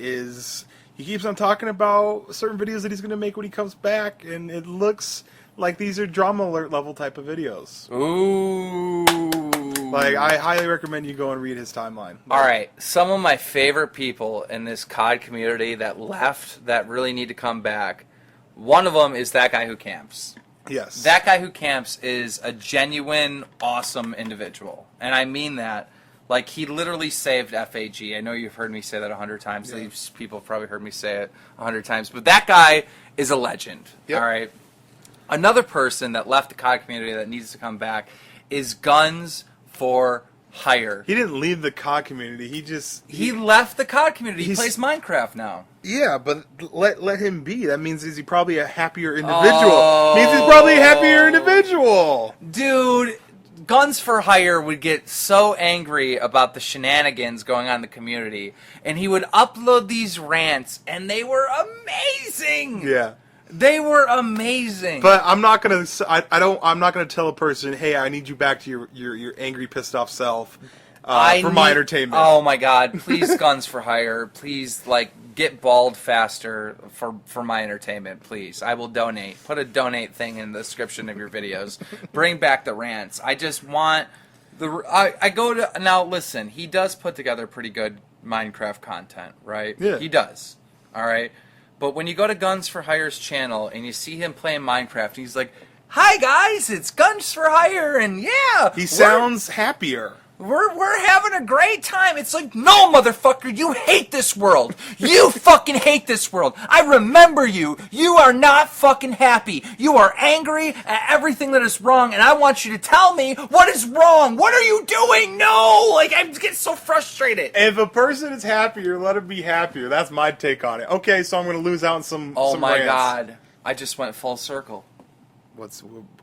keeps on talking about certain videos that he's going to make when he comes back, and it looks like these are drama alert level type of videos. Ooh. Like, I highly recommend you go and read his timeline. All right. Some of my favorite people in this COD community that left that really need to come back, one of them is that guy who camps. Yes. That guy who camps is a genuine, awesome individual. And I mean that. Like, he literally saved FAG. I know you've heard me say that 100 times. Yeah. These people have probably heard me say it 100 times. But that guy is a legend. Yep. All right? Another person that left the COD community that needs to come back is Guns for Hire. He didn't leave the COD community. He left the COD community. He plays Minecraft now. Yeah, but let him be. That means he's probably a happier individual. Means he's probably a happier individual. Dude, Guns for Hire would get so angry about the shenanigans going on in the community, and he would upload these rants, and they were amazing. Yeah. They were amazing. But I'm not gonna. I'm not gonna tell a person, "Hey, I need you back to your angry, pissed off self for my entertainment." Oh my God! Please, Guns for Hire. Please, like, get bald faster for my entertainment. Please, I will donate. Put a donate thing in the description of your videos. Bring back the rants. I just want I go to now. Listen, he does put together pretty good Minecraft content, right? Yeah, he does. All right. But when you go to Guns for Hire's channel and you see him playing Minecraft, he's like, "Hi guys, it's Guns for Hire," and yeah, he sounds happier. We're having a great time. It's like, no, motherfucker, you hate this world. You fucking hate this world. I remember you. You are not fucking happy. You are angry at everything that is wrong, and I want you to tell me what is wrong. What are you doing? No! Like, I get so frustrated. If a person is happier, let him be happier. That's my take on it. Okay, so I'm going to lose out on some Oh my rants. God. I just went full circle.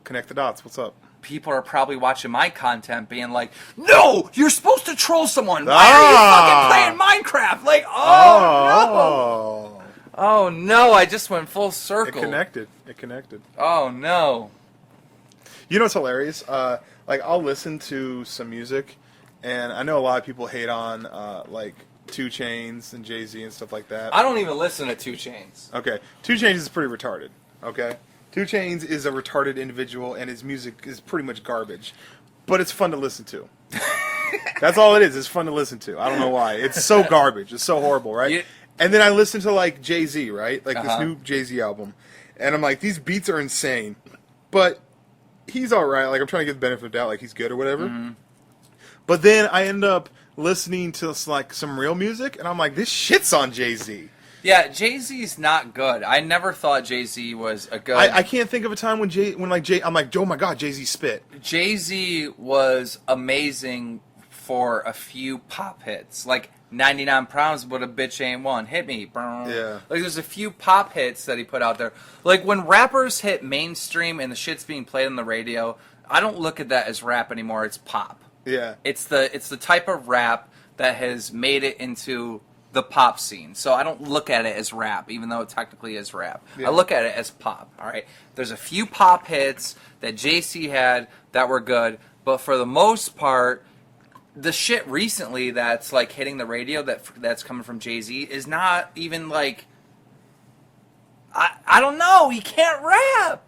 Connect the dots. What's up? people are probably watching my content being like, no, you're supposed to troll someone. Why are you fucking playing Minecraft? Like, no. Oh, no, I just went full circle. It connected. Oh, no. You know what's hilarious? Like, I'll listen to some music, and I know a lot of people hate on, like, 2 Chainz and Jay-Z and stuff like that. I don't even listen to 2 Chainz. Okay. 2 Chainz is pretty retarded, okay? 2 Chainz is a retarded individual, and his music is pretty much garbage. But it's fun to listen to. That's all it is. It's fun to listen to. I don't know why. It's so garbage. It's so horrible, right? Yeah. And then I listen to, like, Jay-Z, right? Like, this new Jay-Z album. And I'm like, these beats are insane. But he's all right. Like, I'm trying to get the benefit of the doubt, like, he's good or whatever. Mm-hmm. But then I end up listening to, like, some real music, and I'm like, this shit's on Jay-Z. Yeah, Jay-Z's not good. I never thought Jay-Z was a good... I can't think of a time when I'm like, oh my god, Jay-Z spit. Jay-Z was amazing for a few pop hits. Like, 99 Problems, but a bitch ain't one. Hit me. Yeah. Like, there's a few pop hits that he put out there. Like, when rappers hit mainstream and the shit's being played on the radio, I don't look at that as rap anymore. It's pop. Yeah. It's the type of rap that has made it into the pop scene. So I don't look at it as rap, even though it technically is rap. Yeah. I look at it as pop, all right? There's a few pop hits that JC had that were good, but for the most part, the shit recently that's like hitting the radio that's coming from Jay-Z is not even like... I don't know. He can't rap.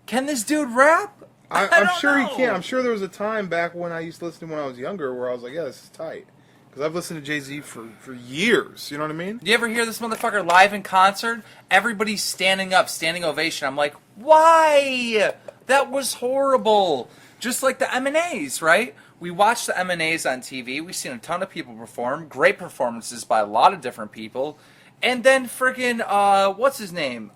Can this dude rap? I'm sure he can. I'm sure there was a time back when I used to listen to him when I was younger where I was like, yeah, this is tight. Because I've listened to Jay-Z for years. You know what I mean? Do you ever hear this motherfucker live in concert? Everybody's standing up, standing ovation. I'm like, why? That was horrible. Just like the M&As, right? We watched the M&As on TV. We've seen a ton of people perform. Great performances by a lot of different people. And then friggin', what's his name?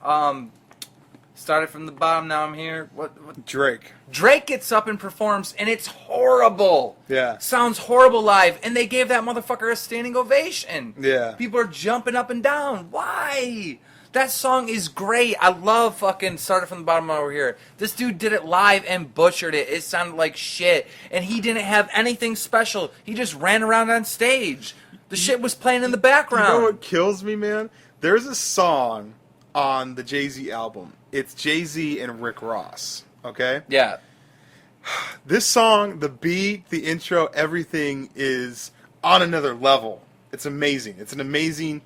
Started from the bottom, now I'm here. What? Drake. Drake gets up and performs, and it's horrible. Yeah. Sounds horrible live, and they gave that motherfucker a standing ovation. Yeah. People are jumping up and down. Why? That song is great. I love fucking Started from the Bottom over here. This dude did it live and butchered it. It sounded like shit, and he didn't have anything special. He just ran around on stage. The shit was playing in the background. You know what kills me, man? There's a song on the Jay-Z album. It's Jay-Z and Rick Ross, okay? Yeah. This song, the beat, the intro, everything is on another level. It's amazing. It's an amazing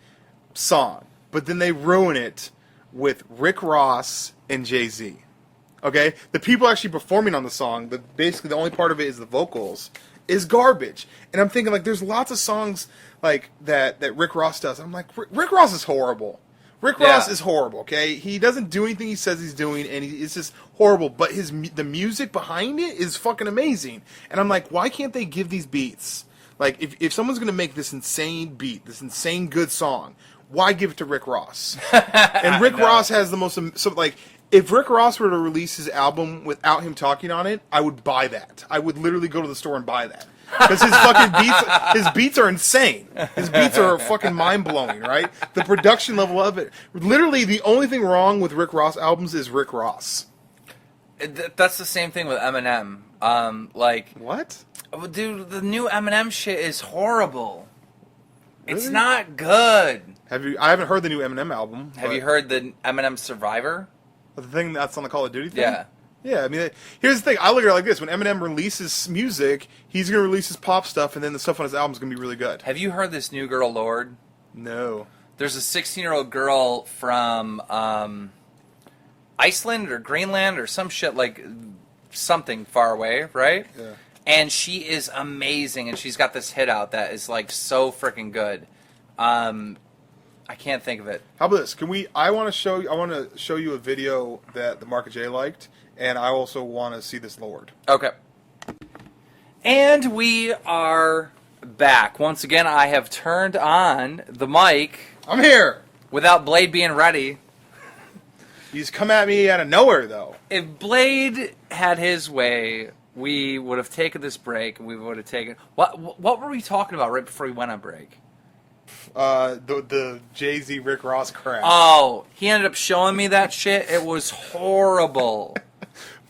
song. But then they ruin it with Rick Ross and Jay-Z, okay? The people actually performing on the song, basically the only part of it is the vocals, is garbage. And I'm thinking, like, there's lots of songs like that Rick Ross does. I'm like, Rick Ross is horrible. Rick Ross is horrible, okay? He doesn't do anything he says he's doing, and it's just horrible. But the music behind it is fucking amazing. And I'm like, why can't they give these beats? Like, if someone's going to make this insane beat, this insane good song, why give it to Rick Ross? And Rick Ross has the most... So, like, if Rick Ross were to release his album without him talking on it, I would buy that. I would literally go to the store and buy that. Because his beats are insane. His beats are fucking mind-blowing, right? The production level of it. Literally, the only thing wrong with Rick Ross albums is Rick Ross. That's the same thing with Eminem. Like... What? Dude, the new Eminem shit is horrible. Really? It's not good. I haven't heard the new Eminem album. Have you heard the Eminem Survivor? The thing that's on the Call of Duty thing? Yeah. Yeah, I mean, here's the thing. I look at it like this. When Eminem releases music, he's going to release his pop stuff, and then the stuff on his album is going to be really good. Have you heard this new girl, Lorde? No. There's a 16-year-old girl from Iceland or Greenland or some shit, like something far away, right? Yeah. And she is amazing, and she's got this hit out that is, like, so freaking good. I can't think of it. How about this? I want to show you a video that the Market J liked, and I also want to see this Lorde. Okay. And we are back. Once again, I have turned on the mic. I'm here! Without Blade being ready. He's come at me out of nowhere, though. If Blade had his way, we would have taken this break, and we would have taken... What were we talking about right before we went on break? The Jay-Z Rick Ross crap. Oh, he ended up showing me that shit. It was horrible.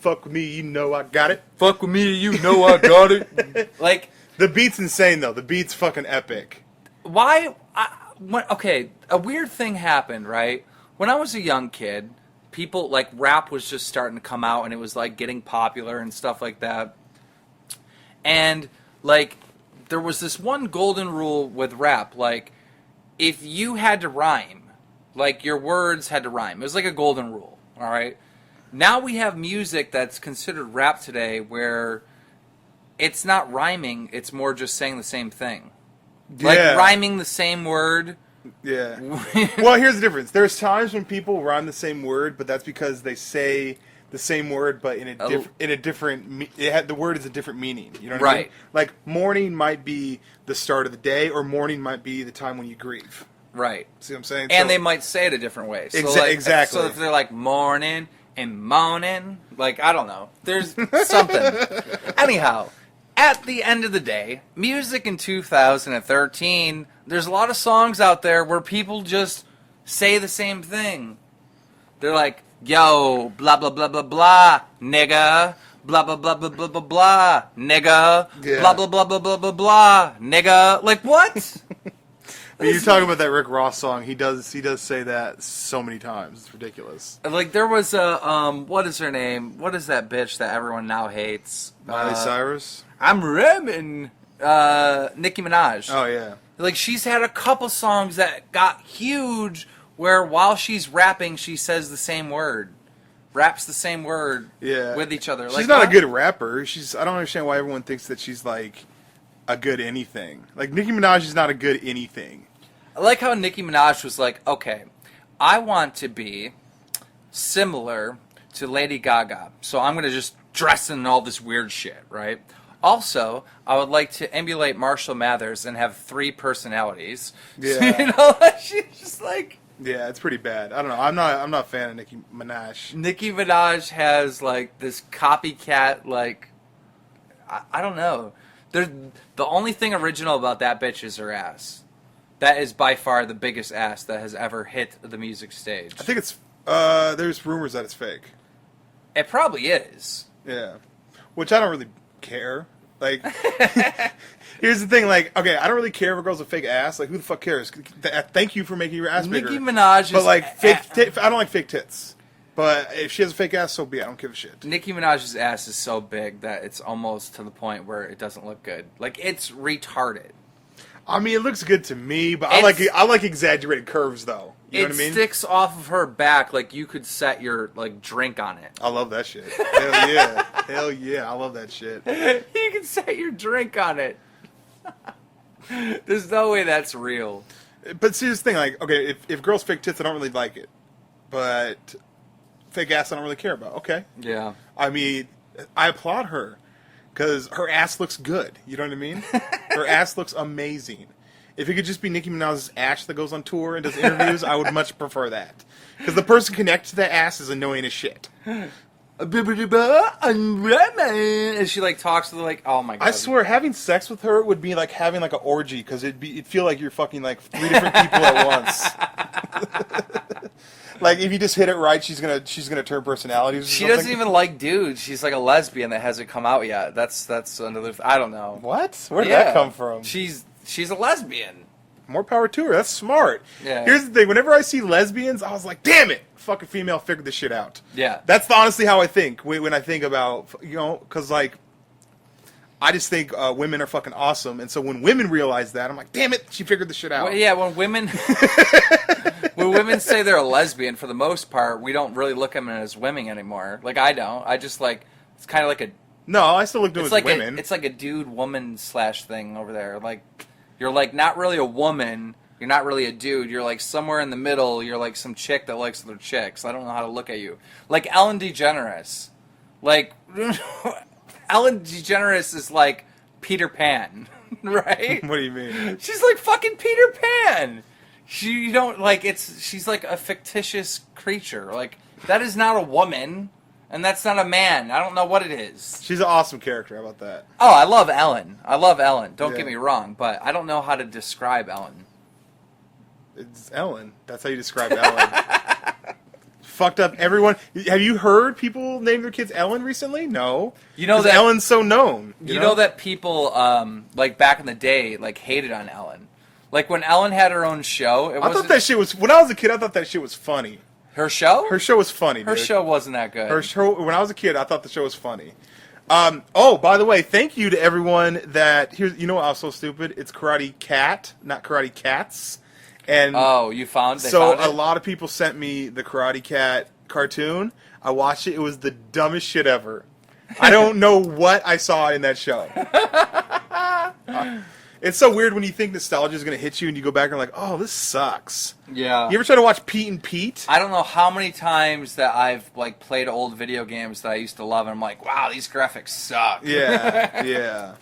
Fuck with me, you know I got it. Fuck with me, you know I got it. Like, The beat's insane, though. The beat's fucking epic. why? Okay, a weird thing happened, right? When I was a young kid, people, like, rap was just starting to come out, and it was, like, getting popular and stuff like that. And, like, there was this one golden rule with rap, like, if you had to rhyme, like, your words had to rhyme. It was like a golden rule, all right? Now we have music that's considered rap today where it's not rhyming, it's more just saying the same thing. Like, Yeah. rhyming the same word. Yeah. Well, here's the difference. There's times when people rhyme the same word, but that's because they say the same word, but in a different. The word is a different meaning. You know what I mean? Right. Like morning might be the start of the day, or morning might be the time when you grieve. Right. See what I'm saying? And So- they might say it a different way. So Exactly. So if they're like morning and moaning, like, I don't know. There's something. Anyhow, at the end of the day, music in 2013, there's a lot of songs out there where people just say the same thing. They're like, yo, blah, blah, blah, blah, blah, nigga. Blah, blah, blah, blah, blah, blah, blah, nigga. Yeah. Blah, blah, blah, blah, blah, blah, blah, nigga. Like, what? You're talking about that Rick Ross song. He does say that so many times. It's ridiculous. Like, there was a, what is her name? What is that bitch that everyone now hates? Miley Cyrus. I'm Ramin. Nicki Minaj. Oh yeah. Like, she's had a couple songs that got huge where while she's rapping, she says the same word. Raps the same word Yeah. with each other. She's Like, not a what? good rapper. I don't understand why everyone thinks that she's like a good anything. Like Nicki Minaj is not a good anything. I like how Nicki Minaj was like, okay, I want to be similar to Lady Gaga, so I'm going to just dress in all this weird shit, right? Also, I would like to emulate Marshall Mathers and have 3 personalities. Yeah. You know, she's just like... Yeah, it's pretty bad. I don't know. I'm not a fan of Nicki Minaj. Nicki Minaj has, like, this copycat, like... I don't know. The only thing original about that bitch is her ass. That is by far the biggest ass that has ever hit the music stage. I think it's there's rumors that it's fake. It probably is. Yeah. Which I don't really care. Like here's the thing, like, okay, I don't really care if a girl's a fake ass. Like, who the fuck cares? Thank you for making your ass bigger. Nicki Minaj But is... like I don't like fake tits. But if she has a fake ass, so be it. I don't give a shit. Nicki Minaj's ass is so big that it's almost to the point where it doesn't look good. Like, it's retarded. I mean, it looks good to me, but It's- I like exaggerated curves though. You know It what I mean? sticks off of her back like you could set your, like, drink on it. I love that shit. Hell yeah. Hell yeah. I love that shit. You can set your drink on it. There's no way that's real. But see, this thing, like, okay, if girls fake tits, I don't really like it. But fake ass, I don't really care about. Okay. Yeah. I mean, I applaud her because her ass looks good. You know what I mean? Her ass looks amazing. If it could just be Nicki Minaj's ass that goes on tour and does interviews, I would much prefer that. Because the person connected to that ass is annoying as shit. And she, like, talks to the, like, oh my god. I swear, having sex with her would be like having like an orgy because it'd feel like you're fucking like 3 different people at once. Like if you just hit it right, she's gonna turn personalities. Or She something. doesn't even like dudes. She's like a lesbian that hasn't come out yet. That's another. I don't know. What? Where did that come from? She's a lesbian. More power to her. That's smart. Yeah. Here's the thing. Whenever I see lesbians, I was like, damn it, fucking female figured this shit out. Yeah. That's honestly how I think when I think about, you know, because like, I just think women are fucking awesome, and so when women realize that, I'm like, damn it, she figured this shit out. Well, yeah, when women when women say they're a lesbian, for the most part, we don't really look at them as women anymore. Like, I don't. I just like, it's kind of like a. No, I still look at them It's as like women. it's like a dude woman / thing over there. Like, you're like not really a woman. You're not really a dude. You're like somewhere in the middle. You're like some chick that likes other chicks. I don't know how to look at you. Like Ellen DeGeneres. Like Ellen DeGeneres is like Peter Pan, right? What do you mean? She's like fucking Peter Pan. You don't like she's like a fictitious creature. Like, that is not a woman, and that's not a man. I don't know what it is. She's an awesome character. How about that? Oh, I love Ellen. I love Ellen. Don't Yeah. get me wrong, but I don't know how to describe Ellen. It's Ellen. That's how you describe Ellen. fucked up everyone. Have you heard people name their kids Ellen recently? No. You know 'Cause that Ellen's so known. You know that people like back in the day like hated on Ellen. Like when Ellen had her own show, I thought that shit was when I was a kid. I thought that shit was funny. Her show. Her show was funny. Her dude. show wasn't that good. Her show when I was a kid, I thought the show was funny. Oh, by the way, thank you to everyone that here's. You know what? I was so stupid. It's Karate Cat, not Karate Cats. And you found. So found a lot of people sent me the Karate Cat cartoon. I watched it. It was the dumbest shit ever. I don't know what I saw in that show. It's so weird when you think nostalgia is going to hit you and you go back and like, oh, this sucks. Yeah. You ever try to watch Pete and Pete? I don't know how many times that I've like played old video games that I used to love, and I'm like, wow, these graphics suck. Yeah, yeah.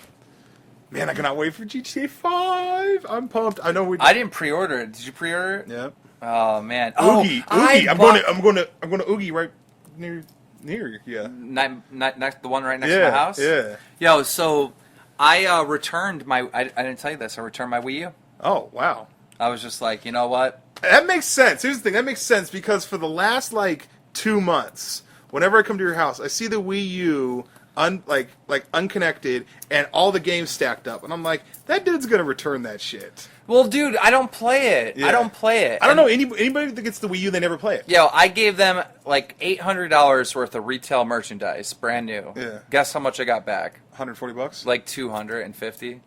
Man, I cannot wait for GTA 5. I'm pumped. I know I didn't pre-order it. Did you pre-order it? Yep. Oh man. Oogie. I I'm going to Oogie right near. Yeah. Next, the one right next to my house. Yeah. Yo, so I returned my. I didn't tell you this. I returned my Wii U. Oh wow. I was just like, you know what? That makes sense. Here's the thing. That makes sense because for the last like 2 months, whenever I come to your house, I see the Wii U unconnected and all the games stacked up, and I'm like, that dude's gonna return that shit. Well, dude, I don't play it. Yeah. I don't play it. I don't know anybody that gets the Wii U, they never play it. Yo, I gave them like $800 worth of retail merchandise, brand new. Yeah. Guess how much I got back? $140. Like 250.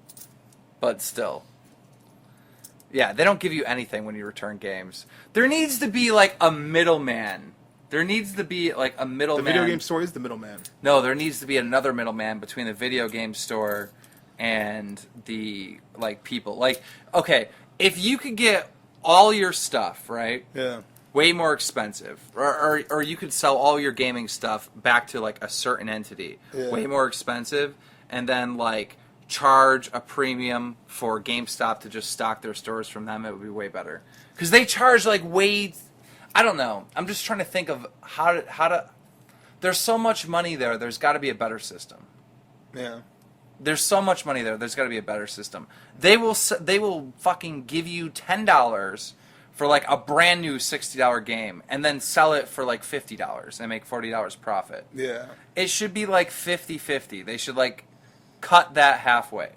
But still. Yeah, they don't give you anything when you return games. There needs to be like a middleman. There needs to be like a middleman. The video game store is the middleman. No, there needs to be another middleman between the video game store and the like people. Like, okay, if you could get all your stuff, right? Yeah. Way more expensive, or you could sell all your gaming stuff back to like a certain entity, way more expensive, and then like charge a premium for GameStop to just stock their stores from them. It would be way better because they charge like way. I don't know. I'm just trying to think of how to. There's so much money there. There's got to be a better system. Yeah. There's so much money there. There's got to be a better system. They will fucking give you $10 for like a brand new $60 game and then sell it for like $50 and make $40 profit. Yeah. It should be like 50-50. They should like cut that halfway.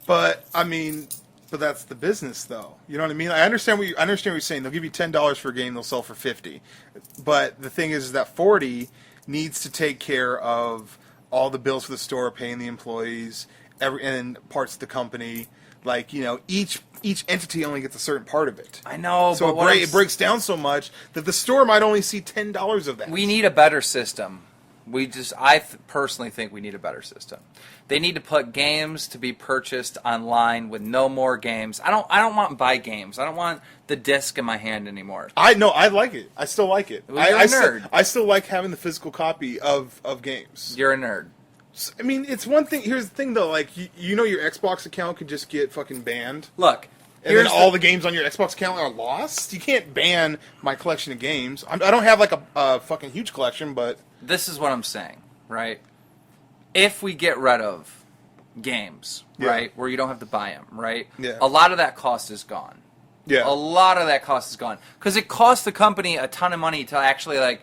But I mean, but that's the business, though. You know what I mean? I understand what you're saying. They'll give you $10 for a game, they'll sell for $50. But the thing is that $40 needs to take care of all the bills for the store, paying the employees, and parts of the company. Like, you know, each entity only gets a certain part of it. I know, so but it breaks down so much that the store might only see $10 of that. We need a better system. I personally think we need a better system. They need to put games to be purchased online with no more games. I don't want to buy games. I don't want the disc in my hand anymore. I like it. I still like it. Well, you're a nerd. I still like having the physical copy of games. You're a nerd. I mean, it's one thing. Here's the thing, though. Like, you know, your Xbox account could just get fucking banned. Look, and then all the games on your Xbox account are lost. You can't ban my collection of games. I don't have like a fucking huge collection, but this is what I'm saying, right? If we get rid of games, right, where you don't have to buy them, right? Yeah. A lot of that cost is gone. Yeah. A lot of that cost is gone because it costs the company a ton of money to actually like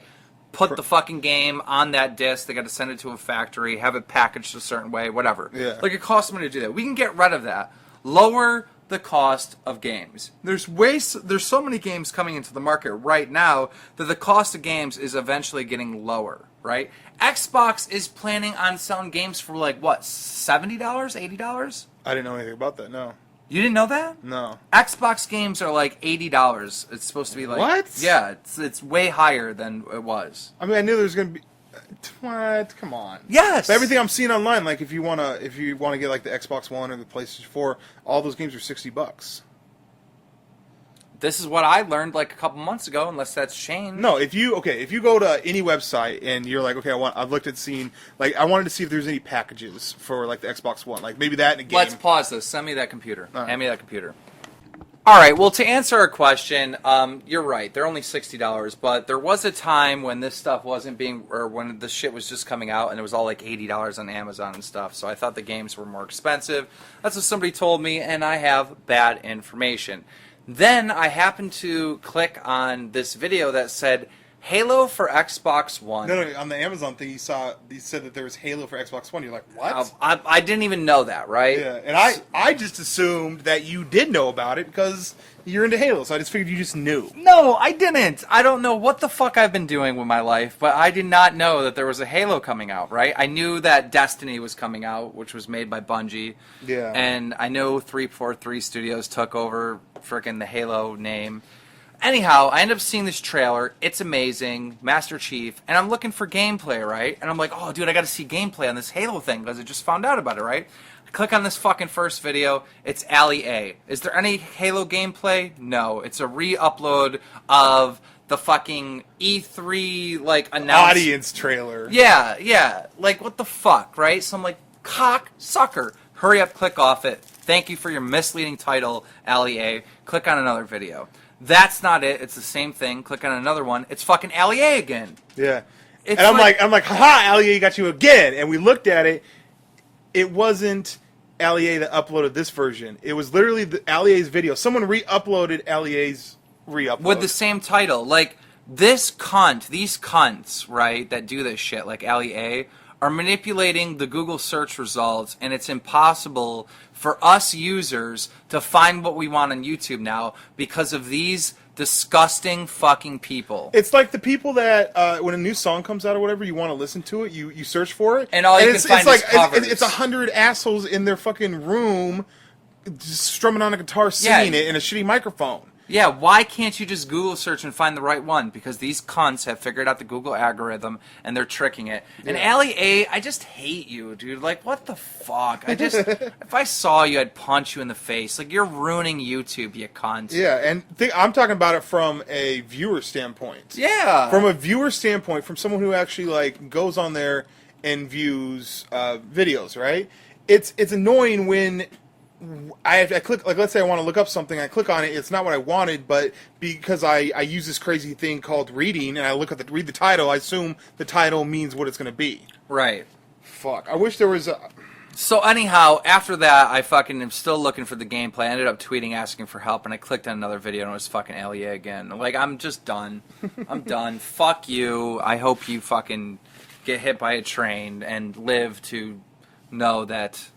put the fucking game on that disc. They got to send it to a factory, have it packaged a certain way, whatever. Yeah. Like it costs money to do that. We can get rid of that. Lower the cost of games. There's so many games coming into the market right now that the cost of games is eventually getting lower, right? Xbox is planning on selling games for like what, $70, $80? I didn't know anything about that. No. You didn't know that? No. Xbox games are like $80. It's supposed to be like what? Yeah, it's way higher than it was. I mean, I knew there was going to be. What? Come on. Yes. But everything I'm seeing online, like if you wanna get like the Xbox One or the PlayStation 4, all those games are $60. This is what I learned like a couple months ago, unless that's changed. No, if you go to any website and you're like, okay, I've looked at seeing, like, I wanted to see if there's any packages for like the Xbox One, like maybe that in a game. Let's pause this. Send me that computer. All right. Hand me that computer. All right. Well, to answer our question, you're right. They're only $60, but there was a time when this stuff wasn't being, or when the shit was just coming out, and it was all like $80 on Amazon and stuff. So I thought the games were more expensive. That's what somebody told me, and I have bad information. Then I happened to click on this video that said, Halo for Xbox One. No, on the Amazon thing, you said that there was Halo for Xbox One. You're like, what? I didn't even know that, right? Yeah, and I just assumed that you did know about it because you're into Halo, so I just figured you just knew. No, I didn't. I don't know what the fuck I've been doing with my life, but I did not know that there was a Halo coming out, right? I knew that Destiny was coming out, which was made by Bungie. Yeah. And I know 343 Studios took over frickin' the Halo name. Anyhow, I end up seeing this trailer. It's amazing, Master Chief, and I'm looking for gameplay, right? And I'm like, oh, dude, I got to see gameplay on this Halo thing because I just found out about it, right? I click on this fucking first video. It's Ali A. Is there any Halo gameplay? No. It's a re-upload of the fucking E3 like announcement. Audience trailer. Yeah. Like, what the fuck, right? So I'm like, cock sucker. Hurry up, click off it. Thank you for your misleading title, Ali A. Click on another video. That's not it. It's the same thing. Click on another one. It's fucking Ali A again. Yeah. It's and I'm like, haha, Ali A got you again. And we looked at it. It wasn't Ali A that uploaded this version. It was literally Ali A's video. Someone re-uploaded Ali A's re-upload. With the same title. Like, these cunts, right, that do this shit, like Ali A, are manipulating the Google search results, and it's impossible for us users to find what we want on YouTube now because of these disgusting fucking people. It's like the people that when a new song comes out or whatever, you want to listen to it, you search for it, and all you can find is covers. It's 100 assholes in their fucking room just strumming on a guitar, singing it in a shitty microphone. Yeah, why can't you just Google search and find the right one? Because these cunts have figured out the Google algorithm and they're tricking it. Yeah. And Ali A, I just hate you, dude. Like, what the fuck? If I saw you, I'd punch you in the face. Like, you're ruining YouTube, you cunt. Yeah, and I'm talking about it from a viewer standpoint. Yeah. From a viewer standpoint, from someone who actually, like, goes on there and views videos, right? It's annoying when I click, like, let's say I want to look up something, I click on it, it's not what I wanted, but because I use this crazy thing called reading, and I read the title, I assume the title means what it's going to be. Right. Fuck. I wish there was a... So anyhow, after that, I fucking am still looking for the gameplay. I ended up tweeting asking for help, and I clicked on another video, and it was fucking Ali A again. Like, I'm just done. I'm done. Fuck you. I hope you fucking get hit by a train and live to know that...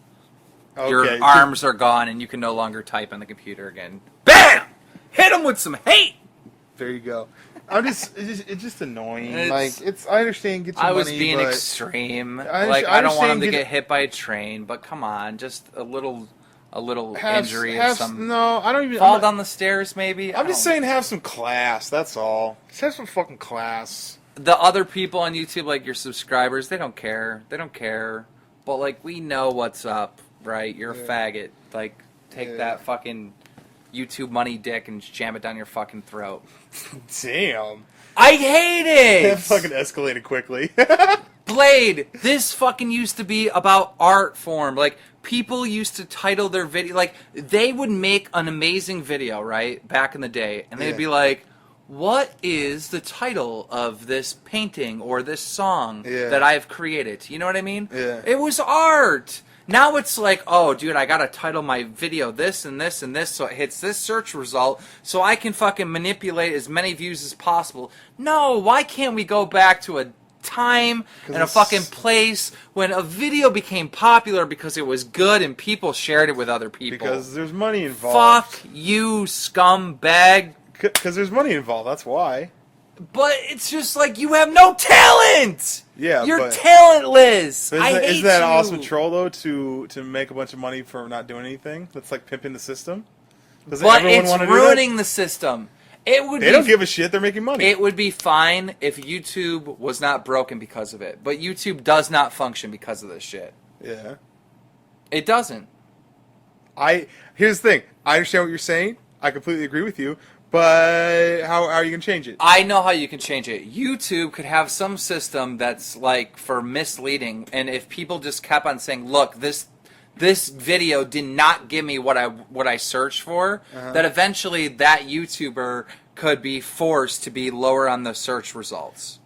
Okay. Your arms are gone and you can no longer type on the computer again. BAM! Hit him with some hate! There you go. It's just annoying. I understand get your money, I was being extreme. I don't want him to get hit by a train, but come on, just a little injury or something. No, I don't even... Fall down the stairs, maybe? I'm just saying have some class, that's all. Just have some fucking class. The other people on YouTube, like your subscribers, they don't care. They don't care. But, like, we know what's up. Right, you're a faggot. Like, take that fucking YouTube money dick and jam it down your fucking throat. Damn. I hate it! That fucking escalated quickly. Blade, this fucking used to be about art form. Like, people used to title their video, like, they would make an amazing video, right, back in the day, and they'd be like, what is the title of this painting or this song that I've created? You know what I mean? Yeah. It was art! Now it's like, oh, dude, I gotta title my video this and this and this so it hits this search result so I can fucking manipulate as many views as possible. No, why can't we go back to a time and a fucking place when a video became popular because it was good and people shared it with other people? Because there's money involved. Fuck you, scumbag. Because there's money involved, that's why. But it's just like, you have no talent! Yeah, You're talentless! I hate isn't that you. an awesome troll, though, to make a bunch of money for not doing anything? That's like pimping the system? But it's ruining the system. They don't give a shit, they're making money. It would be fine if YouTube was not broken because of it. But YouTube does not function because of this shit. Yeah. It doesn't. Here's the thing. I understand what you're saying. I completely agree with you. But how are you going to change it? I know how you can change it. YouTube could have some system that's like for misleading, and if people just kept on saying, "Look, this video did not give me what I searched for," that eventually that YouTuber could be forced to be lower on the search results.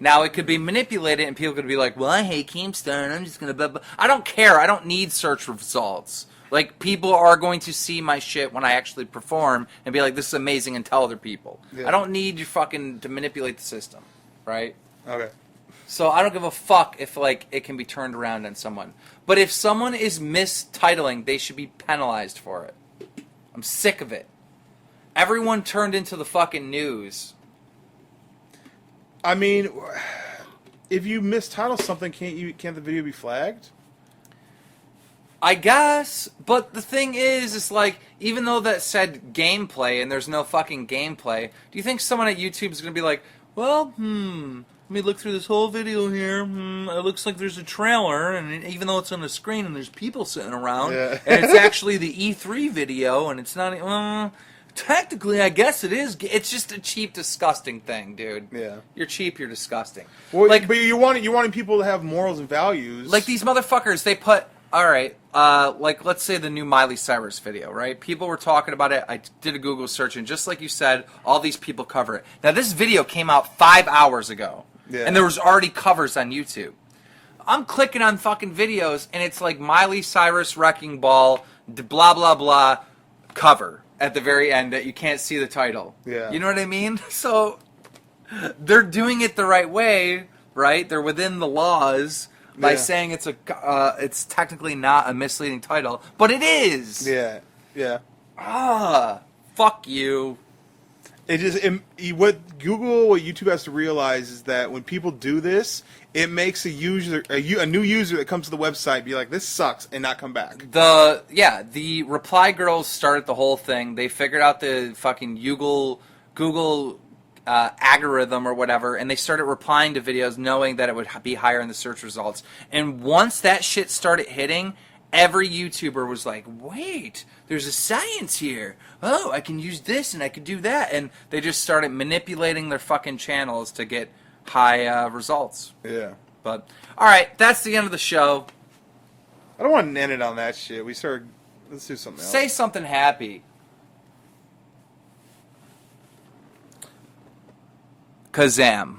Now it could be manipulated, and people could be like, "Well, I hate Keemstar, and I'm just gonna blah blah." I don't care. I don't need search results. Like, people are going to see my shit when I actually perform and be like, this is amazing, and tell other people. Yeah. I don't need you fucking to manipulate the system, right? Okay. So I don't give a fuck if, like, it can be turned around on someone. But if someone is mistitling, they should be penalized for it. I'm sick of it. Everyone turned into the fucking news. I mean, if you mistitle something, can't the video be flagged? I guess, but the thing is, it's like, even though that said gameplay and there's no fucking gameplay, do you think someone at YouTube is going to be like, well, let me look through this whole video here, it looks like there's a trailer, and even though it's on the screen and there's people sitting around, Yeah. and it's actually the E3 video, and it's not, technically, I guess it is. It's just a cheap, disgusting thing, dude. Yeah. You're cheap, you're disgusting. Well, like, but you wanting people to have morals and values. like these motherfuckers, they put, alright, like, let's say the new Miley Cyrus video, right? People were talking about it. I did a Google search, and just like you said, all these people cover it. Now, this video came out 5 hours ago, and there was already covers on YouTube. I'm clicking on fucking videos, and it's like Miley Cyrus Wrecking Ball, blah, blah, blah, cover at the very end that you can't see the title. Yeah. You know what I mean? So, they're doing it the right way, right? They're within the laws by saying it's technically not a misleading title, but it is. Yeah. Yeah. Fuck you. It just what YouTube has to realize is that when people do this, it makes a new user that comes to the website be like, this sucks, and not come back. The reply girls started the whole thing. They figured out the fucking Google algorithm or whatever, and they started replying to videos knowing that it would be higher in the search results. And once that shit started hitting, every YouTuber was like, wait, there's a science here. Oh, I can use this and I can do that. And they just started manipulating their fucking channels to get high results. Yeah. But, alright, that's the end of the show. I don't want to end it on that shit. Let's do something else. Say something happy. Kazam.